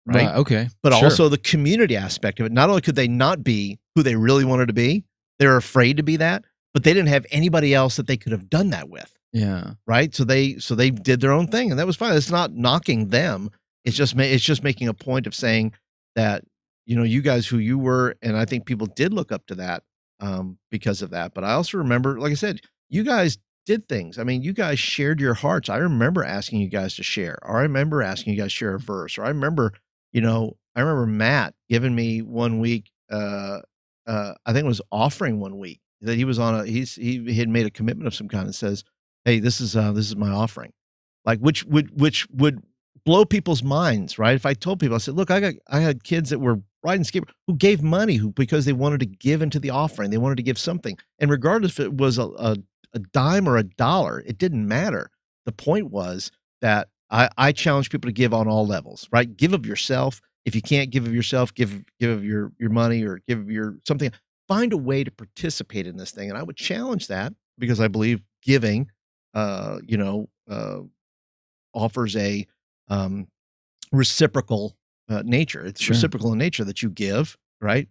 right? Okay. But Sure. also the community aspect of it. Not only could they not be who they really wanted to be, they were afraid to be that, but they didn't have anybody else that they could have done that with. Yeah. Right. So they did their own thing, and that was fine. It's not knocking them. It's just making a point of saying that, you guys who you were, and I think people did look up to that because of that. But I also remember, like I said, you guys did things. I mean, you guys shared your hearts. I remember asking you guys to share, or I remember asking you guys to share a verse, or I remember Matt giving me one week, I think it was offering one week, that he was on he had made a commitment of some kind and says, hey, this is my offering, like which would blow people's minds, right? If I told people, I said, look, I had kids that were riding skateboard who gave money because they wanted to give into the offering, they wanted to give something, and regardless if it was a dime or a dollar, it didn't matter. The point was that I challenge people to give on all levels, right? Give of yourself. If you can't give of yourself, give of your money, or give of your something. Find a way to participate in this thing, and I would challenge that, because I believe giving offers a reciprocal nature. It's reciprocal in nature that you give, right?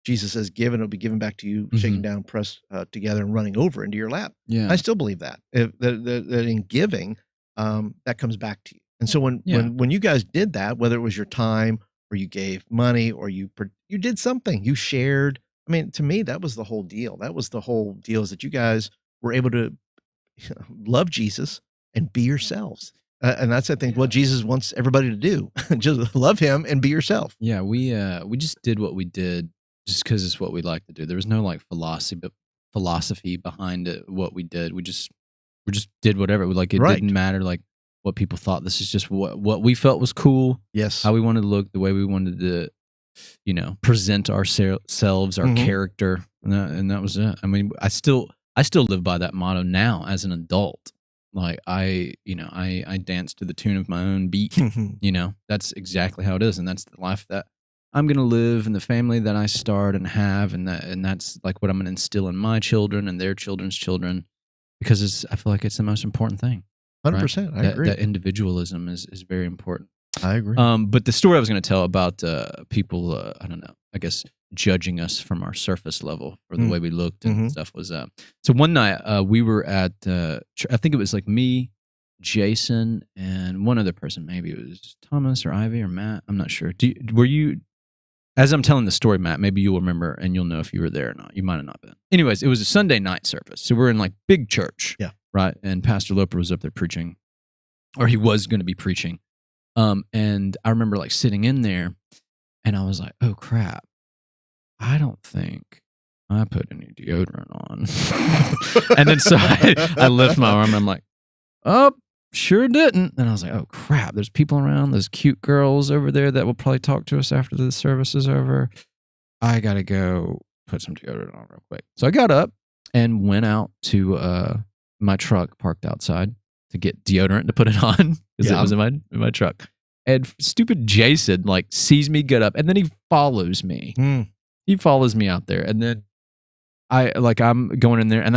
Jesus says, give and it'll be given back to you, shaken down, pressed together, and running over into your lap. Yeah. I still believe that. That in giving, that comes back to you. And so when you guys did that, whether it was your time, or you gave money, or you did something, you shared. I mean, to me, that was the whole deal. That was the whole deal, is that you guys were able to love Jesus and be yourselves. And that's, I think, what Jesus wants everybody to do. Just love him and be yourself. Yeah, we just did what we did just because it's what we like to do. There was no like philosophy behind it, what we did. We just did whatever. It didn't matter like what people thought. This is just what we felt was cool. Yes. How we wanted to look, the way we wanted to, present ourselves, our character, and that was it. I mean, I still live by that motto now as an adult. Like I dance to the tune of my own beat. That's exactly how it is, and that's the life that I'm gonna live, and the family that I start and have, and that's like what I'm gonna instill in my children and their children's children, because I feel like it's the most important thing. 100%. I agree. That individualism is very important. I agree. But the story I was going to tell about people, I don't know, I guess judging us from our surface level for the way we looked and stuff was, so one night we were at, I think it was like me, Jason, and one other person, maybe it was Thomas or Ivy or Matt, I'm not sure. Were you, as I'm telling the story, Matt, maybe you'll remember and you'll know if you were there or not. You might have not been. Anyways, it was a Sunday night service. So we're in like big church. Yeah. Right. And Pastor Loper was up there preaching, or he was going to be preaching. And I remember like sitting in there and I was like, oh crap, I don't think I put any deodorant on. And then so I lift my arm and I'm like, oh, sure didn't. And I was like, oh crap, there's people around, there's cute girls over there that will probably talk to us after the service is over. I got to go put some deodorant on real quick. So I got up and went out to my truck parked outside to get deodorant to put it on, because it was in my truck. And stupid Jason like sees me get up, and then he follows me. He follows me out there, and then I'm going in there, and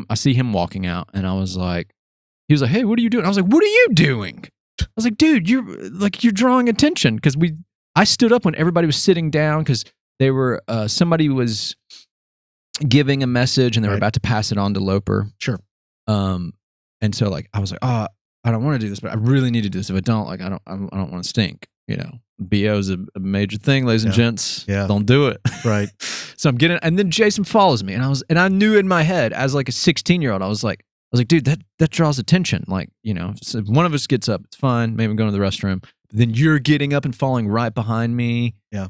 I see him walking out, and I was like, he was like, hey, what are you doing? I was like, what are you doing? I was like, dude, you're drawing attention, because I stood up when everybody was sitting down, because they were somebody was giving a message, and they were about to pass it on to Loper. Sure. And so like I was like, oh, I don't want to do this, but I really need to do this. If I don't, like I don't want to stink. BO is a major thing, ladies and gents. Yeah. Don't do it. Right. So I'm getting, and then Jason follows me, and I knew in my head as like a 16-year-old, I was like, dude, that draws attention. Like, so if one of us gets up, it's fine. Maybe I'm going to the restroom. But then you're getting up and falling right behind me. Yeah.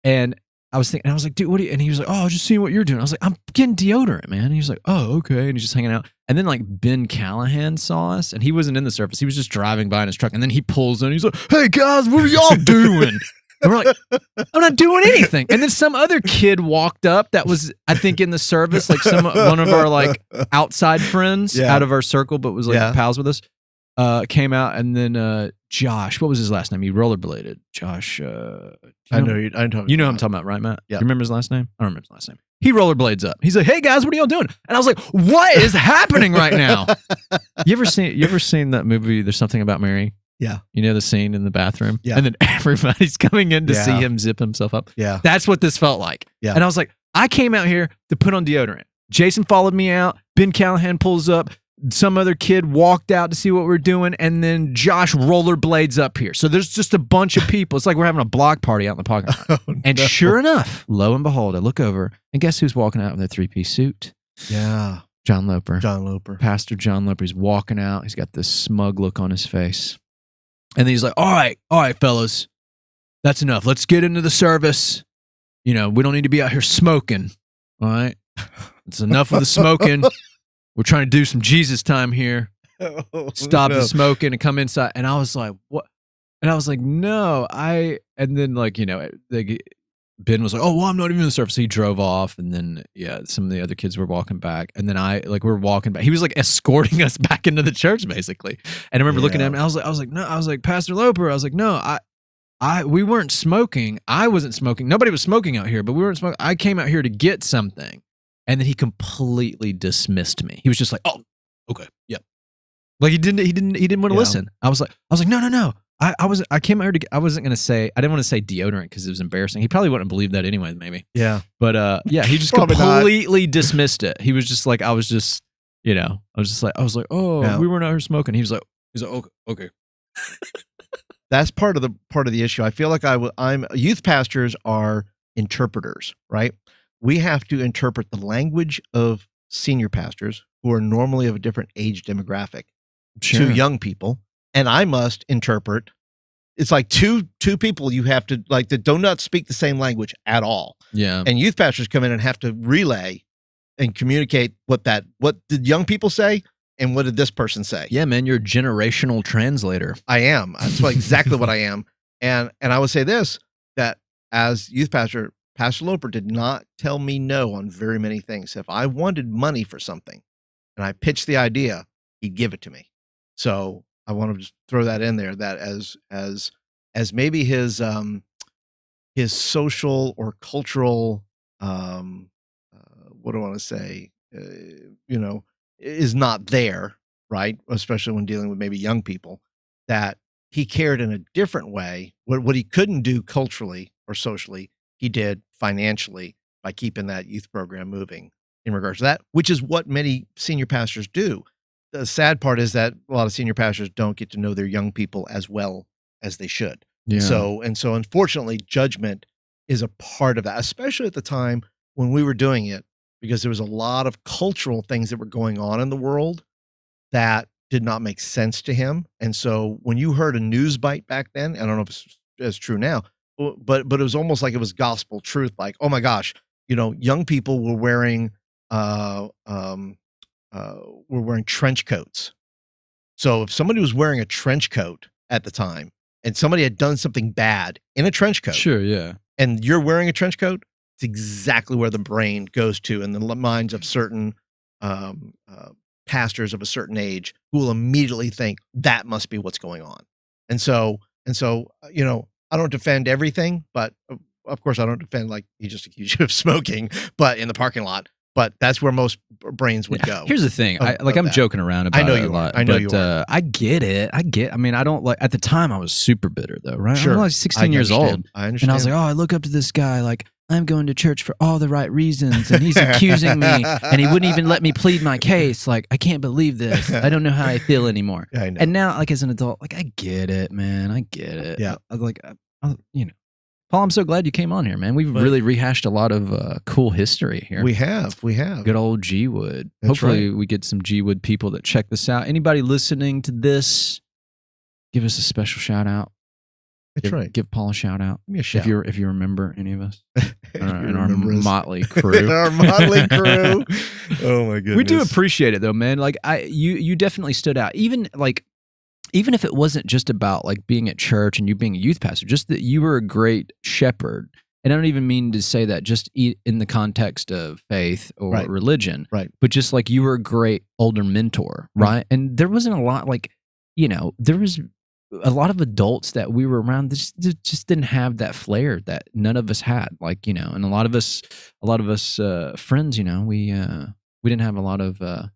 And I was thinking, I was like, dude, what are you? And he was like, oh, just seeing what you're doing. I was like, I'm getting deodorant, man. And he was like, oh, okay. And he's just hanging out. And then like Ben Callahan saw us, and he wasn't in the service. He was just driving by in his truck. And then he pulls in. He's like, hey guys, what are y'all doing? And we're like, I'm not doing anything. And then some other kid walked up that was, I think, in the service, like one of our like outside friends out of our circle, but was like pals with us. came out, and then Josh, what was his last name? He rollerbladed. Josh. I know you. I know you know who I'm talking about, right, Matt? Yeah. You remember his last name? I don't remember his last name. He rollerblades up. He's like, "Hey guys, what are y'all doing?" And I was like, "What is happening right now?" You ever seen that movie? There's Something About Mary. Yeah. You know the scene in the bathroom? Yeah. And then everybody's coming in to see Yeah. him zip himself up. Yeah. That's what this felt like. Yeah. And I was like, I came out here to put on deodorant. Jason followed me out. Ben Callahan pulls up. Some other kid walked out to see what we're doing. And then Josh rollerblades up here. So there's just a bunch of people. It's like we're having a block party out in the parking lot. And sure enough, lo and behold, I look over and guess who's walking out in a 3-piece suit? Yeah. John Loper. John Loper. Pastor John Loper. He's walking out. He's got this smug look on his face. And then he's like, all right, fellas, that's enough. Let's get into the service. You know, we don't need to be out here smoking. All right. It's enough of the smoking. We're trying to do some Jesus time here. Stop the smoking and come inside. And I was like, what? And I was like, no, and then like, you know, Ben was like, oh, well, I'm not even in the service. So he drove off. And then, yeah, some of the other kids were walking back. And then we were walking back. He was like escorting us back into the church, basically. And I remember looking at him and I was like, no, I was like, Pastor Loper. I was like, no, we weren't smoking. I wasn't smoking. Nobody was smoking out here, but we weren't smoking. I came out here to get something. And then he completely dismissed me. He was just like, oh, okay. Yep. Like he didn't want to listen. I was like, no. I came out here to, I didn't want to say deodorant because it was embarrassing. He probably wouldn't believe that anyway, maybe. Yeah. But yeah, he just completely dismissed it. He was just like, I was like, oh, Yeah. we weren't out here smoking. He was like, okay. That's part of the issue. I feel like youth pastors are interpreters, right? We have to interpret the language of senior pastors who are normally of a different age demographic to young people. And I must interpret. It's like two people you have to like that do not speak the same language at all. Yeah. And youth pastors come in and have to relay and communicate what did young people say and what did this person say? Yeah, man, you're a generational translator. I am. That's exactly what I am. And I would say this, that as youth pastor, Pastor Loper did not tell me no on very many things. If I wanted money for something and I pitched the idea, he'd give it to me. So I want to just throw that in there, that as maybe his social or cultural, what do I want to say, is not there, right? Especially when dealing with maybe young people, that he cared in a different way. What he couldn't do culturally or socially, he did financially by keeping that youth program moving in regards to that, which is what many senior pastors do. The sad part is that a lot of senior pastors don't get to know their young people as well as they should. Yeah. So unfortunately, judgment is a part of that, especially at the time when we were doing it, because there was a lot of cultural things that were going on in the world that did not make sense to him. And so when you heard a news bite back then, I don't know if it's true now, but it was almost like it was gospel truth. Like, oh my gosh, young people were wearing trench coats. So if somebody was wearing a trench coat at the time and somebody had done something bad in a trench coat, Sure, yeah. and you're wearing a trench coat, it's exactly where the brain goes to in the minds of certain pastors of a certain age who will immediately think that must be what's going on. And so, I don't defend everything, but of course I don't defend like he just accused you of smoking, but in the parking lot. But that's where most brains would go. Here's the thing. I'm joking around about it a lot. I know you are. I get it. I mean, I don't like, at the time I was super bitter though, right? Sure. I'm like 16 years old. I understand. And I was like, oh, I look up to this guy. Like, I'm going to church for all the right reasons. And he's accusing me and he wouldn't even let me plead my case. Like, I can't believe this. I don't know how I feel anymore. I know. And now, like, as an adult, like, I get it, man. I get it. Yeah. I was like, Paul, I'm so glad you came on here, man. We've really rehashed a lot of cool history here. We have. Good old G-Wood. That's Hopefully right. we get some G-Wood people that check this out. Anybody listening to this, give us a special shout out. That's right. Give Paul a shout out. Give me a shout. If you remember any of us. In our remember us. motley crew. In our motley crew. Oh my goodness. We do appreciate it though, man. Like you definitely stood out. Even if it wasn't just about like being at church and you being a youth pastor, just that you were a great shepherd. And I don't even mean to say that just in the context of faith or religion, right? But just like you were a great older mentor, right? And there wasn't a lot like there was a lot of adults that we were around that just didn't have that flair that none of us had. Like, and a lot of us friends, we didn't have a lot of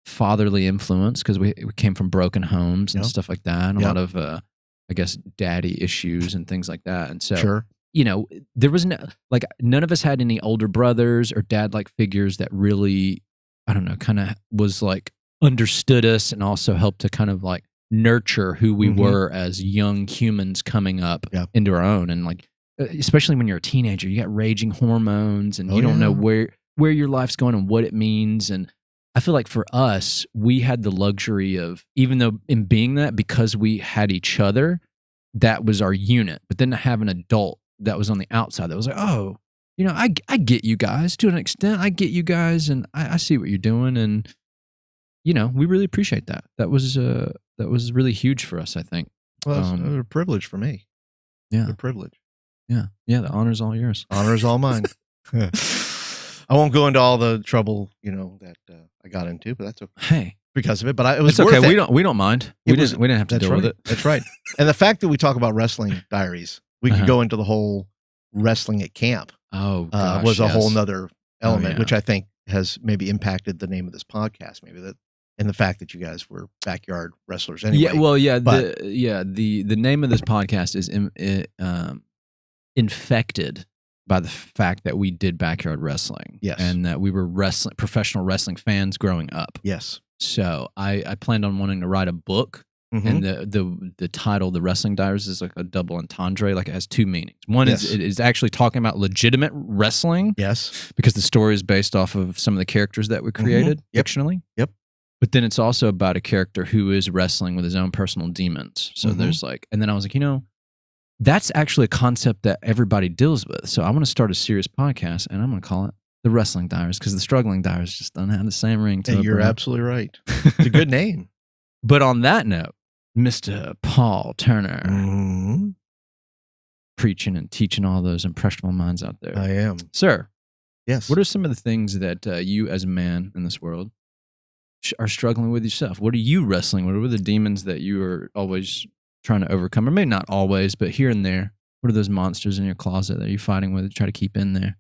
fatherly influence because we came from broken homes and Yep. stuff like that, and a Yep. lot of I guess daddy issues and things like that. And so Sure. there was none of us had any older brothers or dad like figures that really, I don't know, kind of was like understood us and also helped to kind of like nurture who we Mhm. were as young humans coming up Yeah. into our own. And like especially when you're a teenager, you got raging hormones and Oh, you don't know yeah. where your life's going and what it means. And I feel like for us, we had the luxury of, even though in being that, because we had each other, that was our unit. But then to have an adult that was on the outside that was like, oh, I get you guys to an extent. I get you guys, and I see what you're doing, and we really appreciate that. That was really huge for us, I think. Well, it's a privilege for me. Yeah, A privilege. yeah. The honor's all yours. Honor is all mine. I won't go into all the trouble, that I got into, but that's okay Hey, because of it. But it was it's okay. worth it. We don't mind. It We was- didn't have to That's deal right. with it. That's right. And the fact that we talk about Wrestling Diaries, we could Uh-huh. go into the whole wrestling at camp. Oh, gosh, Was a yes. whole nother element, yeah. which I think has maybe impacted the name of this podcast. Maybe that, and the fact that you guys were backyard wrestlers anyway. Yeah, well, yeah, but- the name of this podcast is infected by the fact that we did backyard wrestling, Yes. and that we were professional wrestling fans growing up. Yes. So I planned on wanting to write a book, Mhm. and the title, The Wrestling Diaries, is like a double entendre. Like it has two meanings. One Yes. is it is actually talking about legitimate wrestling, Yes. because the story is based off of some of the characters that we created Yep. fictionally. Yep. But then it's also about a character who is wrestling with his own personal demons. So Mhm. there's and then I was like, that's actually a concept that everybody deals with. So I want to start a serious podcast, and I'm going to call it The Wrestling Diaries, because the Struggling Diaries just don't have the same ring to And it. you're bro. absolutely right. It's a good name. But on that note, Mr. Paul Turner, Mhm. preaching and teaching all those impressionable minds out there. I am. Sir, Yes. what are some of the things that you as a man in this world are struggling with yourself? What are you wrestling with? What are the demons that you are always trying to overcome? Or maybe not always, but here and there. What are those monsters in your closet that you're fighting with to try to keep in there?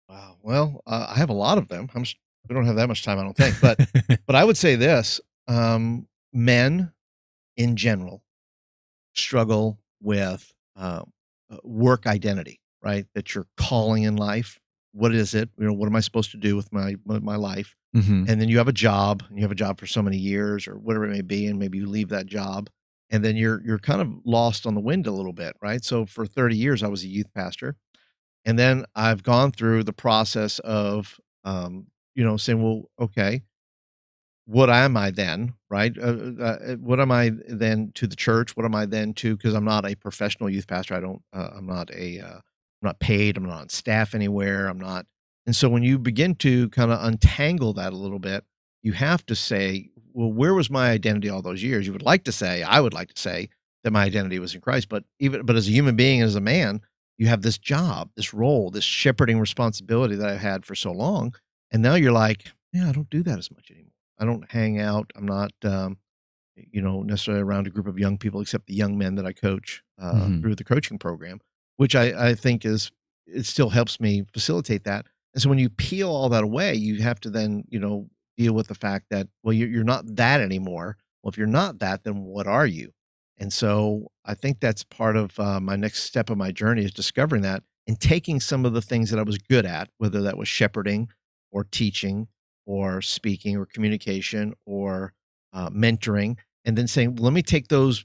Wow. Well, I have a lot of them. We don't have that much time, I don't think. But but I would say this: men in general struggle with work identity, right? That your calling in life. What is it? What am I supposed to do with my life? Mm-hmm. And then you have a job, and you have a job for so many years or whatever it may be, and maybe you leave that job, and then you're kind of lost on the wind a little bit, right? So for 30 years, I was a youth pastor, and then I've gone through the process of, saying, well, okay, what am I then, right? What am I then to the church? What am I then to? Because I'm not a professional youth pastor. I'm not paid. I'm not on staff anywhere. I'm not. And so when you begin to kind of untangle that a little bit, you have to say, well, where was my identity all those years? I would like to say that my identity was in Christ, but as a human being, as a man, you have this job, this role, this shepherding responsibility that I've had for so long. And now you're like, yeah, I don't do that as much anymore. I don't hang out. I'm not, necessarily around a group of young people, except the young men that I coach Mhm. through the coaching program, which I think it still helps me facilitate that. And so when you peel all that away, you have to then, deal with the fact that, well, you're not that anymore. Well, if you're not that, then what are you? And so I think that's part of my next step of my journey is discovering that and taking some of the things that I was good at, whether that was shepherding or teaching or speaking or communication or mentoring, and then saying, well, let me take those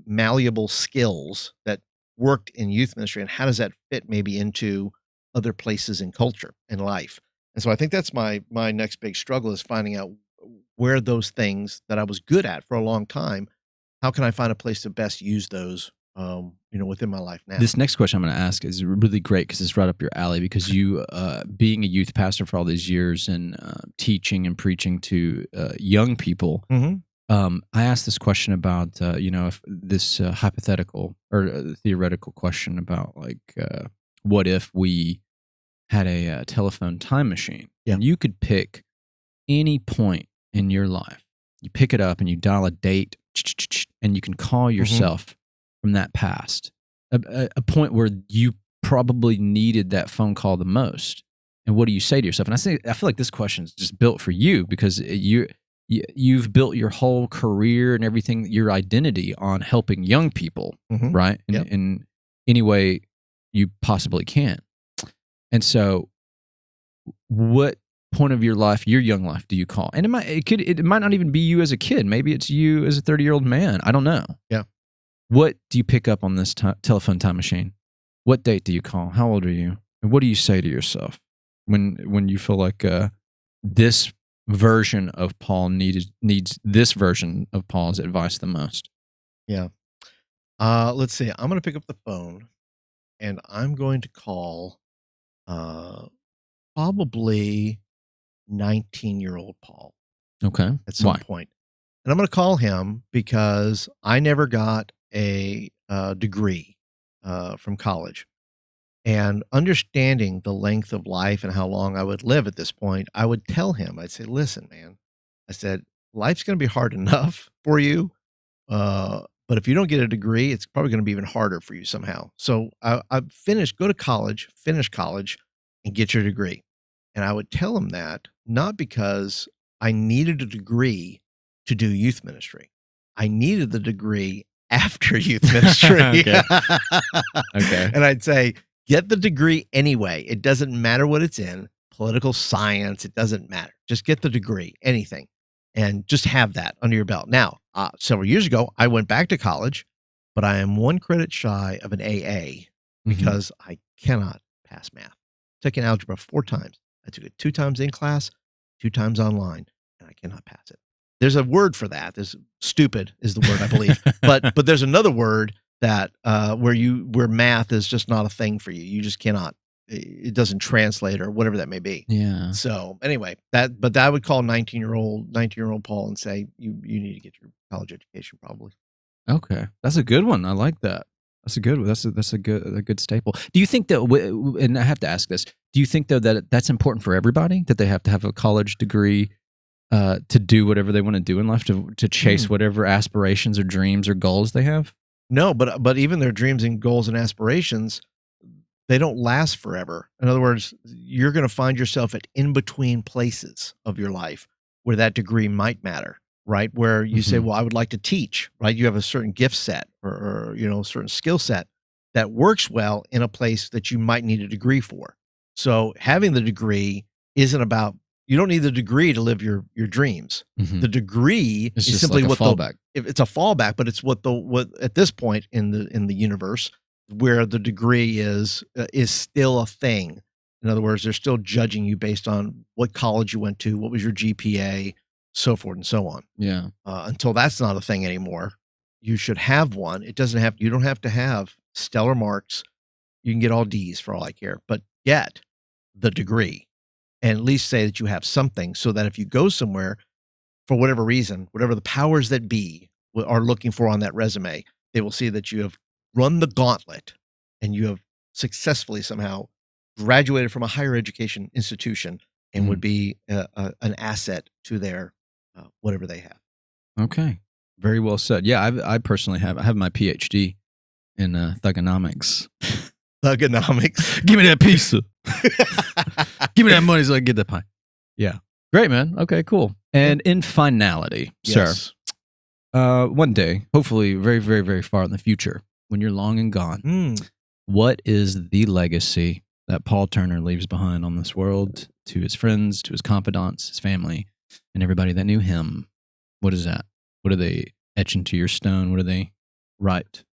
malleable skills that worked in youth ministry, and how does that fit maybe into other places in culture and life? And so I think that's my next big struggle is finding out where those things that I was good at for a long time, how can I find a place to best use those, within my life now? This next question I'm going to ask is really great because it's right up your alley, because you, being a youth pastor for all these years and teaching and preaching to young people, Mhm. I asked this question about, if this hypothetical or theoretical question about what if we had a telephone time machine, Yeah. and you could pick any point in your life, you pick it up and you dial a date and you can call yourself from that past, a point where you probably needed that phone call the most. And what do you say to yourself? And I feel like this question is just built for you because you've built your whole career and everything, your identity on helping young people, right? In any way you possibly can. And so, what point of your life, your young life, do you call? And it might not even be you as a kid. Maybe it's you as a 30-year-old man. I don't know. Yeah. What do you pick up on this telephone time machine? What date do you call? How old are you? And what do you say to yourself when you feel like this version of Paul needs this version of Paul's advice the most? Yeah. Let's see. I'm going to pick up the phone and I'm going to call probably 19-year-old Paul. Okay. At some point. And I'm going to call him because I never got a degree from college. And understanding the length of life and how long I would live at this point, I would tell him, I'd say, listen, man, I said, life's going to be hard enough for you. But if you don't get a degree, it's probably going to be even harder for you somehow. So I go to college, finish college, and get your degree. And I would tell him that not because I needed a degree to do youth ministry. I needed the degree after youth ministry. Okay. And I'd say, get the degree anyway. It doesn't matter what it's in, political science, it doesn't matter. Just get the degree, anything, and just have that under your belt. Now, several years ago, I went back to college, but I am 1 credit shy of an AA because I cannot pass math. Taken algebra 4 times. I took it 2 times in class, 2 times online, and I cannot pass it. There's a word for that. There's stupid is the word, I believe. but there's another word that where math is just not a thing for you. You just cannot. It doesn't translate or whatever that may be. Yeah. So anyway, but I would call 19-year-old Paul and say you need to get your college education probably. Okay, that's a good one. I like that. That's a good one. That's a good staple. Do you think that? And I have to ask this: do you think though that that's important for everybody, that they have to have a college degree to do whatever they want to do in life, to chase whatever aspirations or dreams or goals they have? No, but even their dreams and goals and aspirations, they don't last forever. In other words, you're going to find yourself at in-between places of your life where that degree might matter, right? Where you say, well, I would like to teach, right? You have a certain gift set or a certain skill set that works well in a place that you might need a degree for. So having the degree isn't about, you don't need the degree to live your dreams. The degree is simply like what fallback. It's a fallback, but it's what at this point in the universe where the degree is still a thing. In other words, they're still judging you based on what college you went to, what was your GPA, so forth and so on. Yeah. Until that's not a thing anymore, you should have one. You don't have to have stellar marks. You can get all D's for all I care, but get the degree and at least say that you have something so that if you go somewhere for whatever reason, whatever the powers that be are looking for on that resume, they will see that you have run the gauntlet and you have successfully somehow graduated from a higher education institution and would be an asset to their whatever they have. Okay. Very well said. Yeah, I personally have my PhD in thugonomics. Thugonomics. Give me that pizza. Give me that money so I can get that pie. Yeah. Great, man. Okay, cool. And in finality, yes. sir, one day, hopefully very, very, very far in the future, when you're long and gone, what is the legacy that Paul Turner leaves behind on this world to his friends, to his confidants, his family, and everybody that knew him? What is that? What do they etch into your stone? What do they write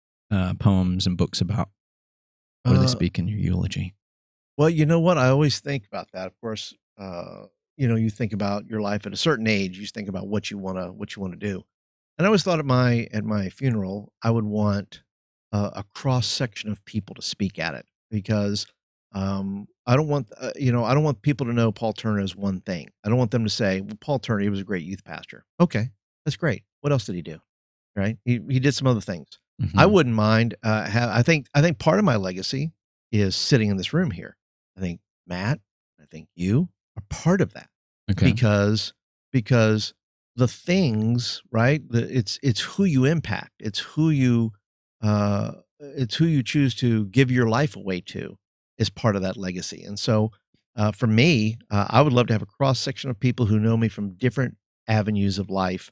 poems and books about? What do they speak in your eulogy? Well, you know what? I always think about that. Of course, you think about your life at a certain age. You think about what you want to do. And I always thought at my funeral, I would want a cross section of people to speak at it because I don't want I don't want people to know Paul Turner as one thing. I don't want them to say, "Well, Paul Turner, he was a great youth pastor." Okay, that's great. What else did he do? Right? He did some other things. I wouldn't mind. I think part of my legacy is sitting in this room here. I think Matt, I think you are part of that. Okay. Because the things, right? It's who you impact. It's who you choose to give your life away to is part of that legacy. And so, for me, I would love to have a cross section of people who know me from different avenues of life,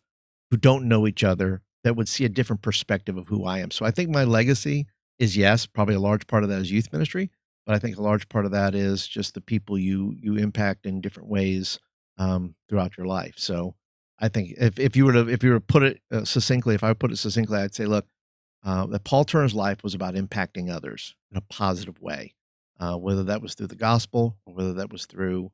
who don't know each other, that would see a different perspective of who I am. So I think my legacy is, yes, probably a large part of that is youth ministry, but I think a large part of that is just the people you impact in different ways throughout your life. So I think if you were to put it succinctly, if I put it succinctly, I'd say, look, that Paul Turner's life was about impacting others in a positive way, whether that was through the gospel, or whether that was through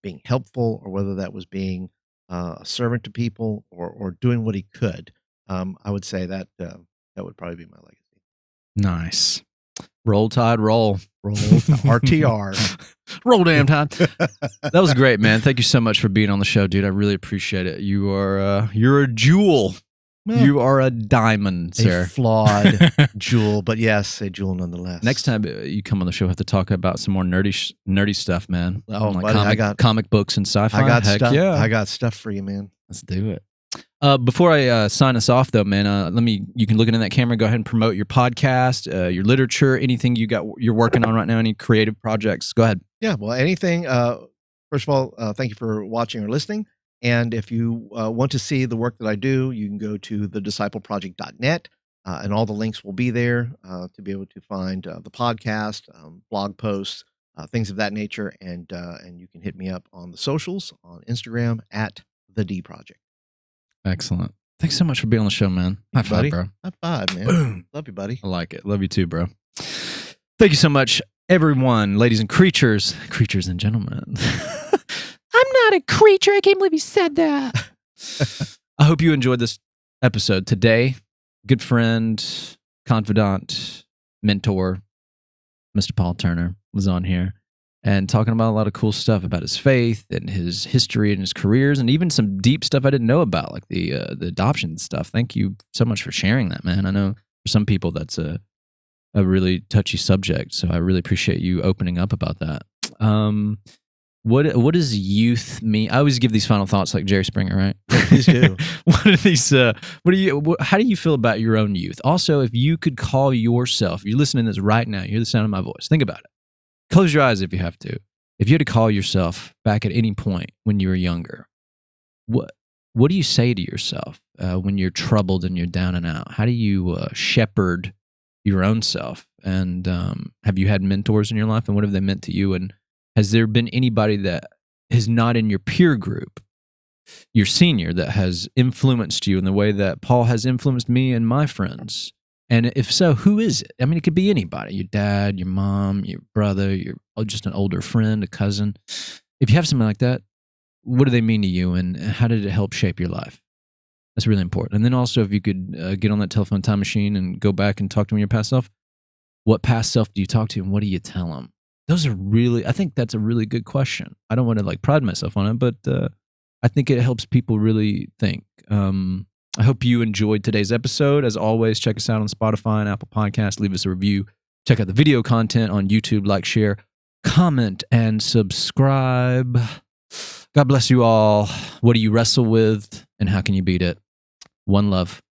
being helpful, or whether that was being a servant to people, or doing what he could. I would say that that would probably be my legacy. Nice. Roll Tide, roll. Roll RTR. Roll damn Tide. That was great, man. Thank you so much for being on the show, dude. I really appreciate it. You're a jewel. Well, you are a diamond, sir. A flawed jewel, but yes, a jewel nonetheless. Next time you come on the show, we'll have to talk about some more nerdy stuff, man. Oh, like buddy, comic books and sci-fi. I got Heck stuff. yeah. I got stuff for you, man. Let's do it. Before I sign us off, though, man, you can look into that camera. Go ahead and promote your podcast, your literature, anything you're working on right now. Any creative projects? Go ahead. Yeah. Well, anything. First of all, thank you for watching or listening. And if you want to see the work that I do, you can go to thediscipleproject.net, and all the links will be there to be able to find the podcast, blog posts, things of that nature, and you can hit me up on the socials on Instagram at the D Project. Excellent. Thanks so much for being on the show, man. High five, buddy. bro. High five, man. Boom. Love you, buddy. I like it. Love you too, bro. Thank you so much, everyone, ladies and creatures and gentlemen. I'm not a creature. I can't believe you said that. I hope you enjoyed this episode today. Good friend, confidant, mentor, Mr. Paul Turner was on here and talking about a lot of cool stuff about his faith and his history and his careers, and even some deep stuff I didn't know about, like the adoption stuff. Thank you so much for sharing that, man. I know for some people that's a really touchy subject, so I really appreciate you opening up about that. What does youth mean? I always give these final thoughts like Jerry Springer, right? Please do. What are these? How do you feel about your own youth? Also, if you could call yourself, you're listening to this right now, you hear the sound of my voice. Think about it. Close your eyes if you have to. If you had to call yourself back at any point when you were younger, what do you say to yourself when you're troubled and you're down and out? How do you shepherd your own self? And have you had mentors in your life, and what have they meant to you? And has there been anybody that is not in your peer group, your senior, that has influenced you in the way that Paul has influenced me and my friends? And if so, who is it? I mean, it could be anybody, your dad, your mom, your brother, just an older friend, a cousin. If you have something like that, what do they mean to you, and how did it help shape your life? That's really important. And then also, if you could get on that telephone time machine and go back and talk to your past self, what past self do you talk to, and what do you tell them? I think that's a really good question. I don't want to pride myself on it, but I think it helps people really think. I hope you enjoyed today's episode. As always, check us out on Spotify and Apple Podcasts. Leave us a review. Check out the video content on YouTube. Like, share, comment, and subscribe. God bless you all. What do you wrestle with, and how can you beat it? One love.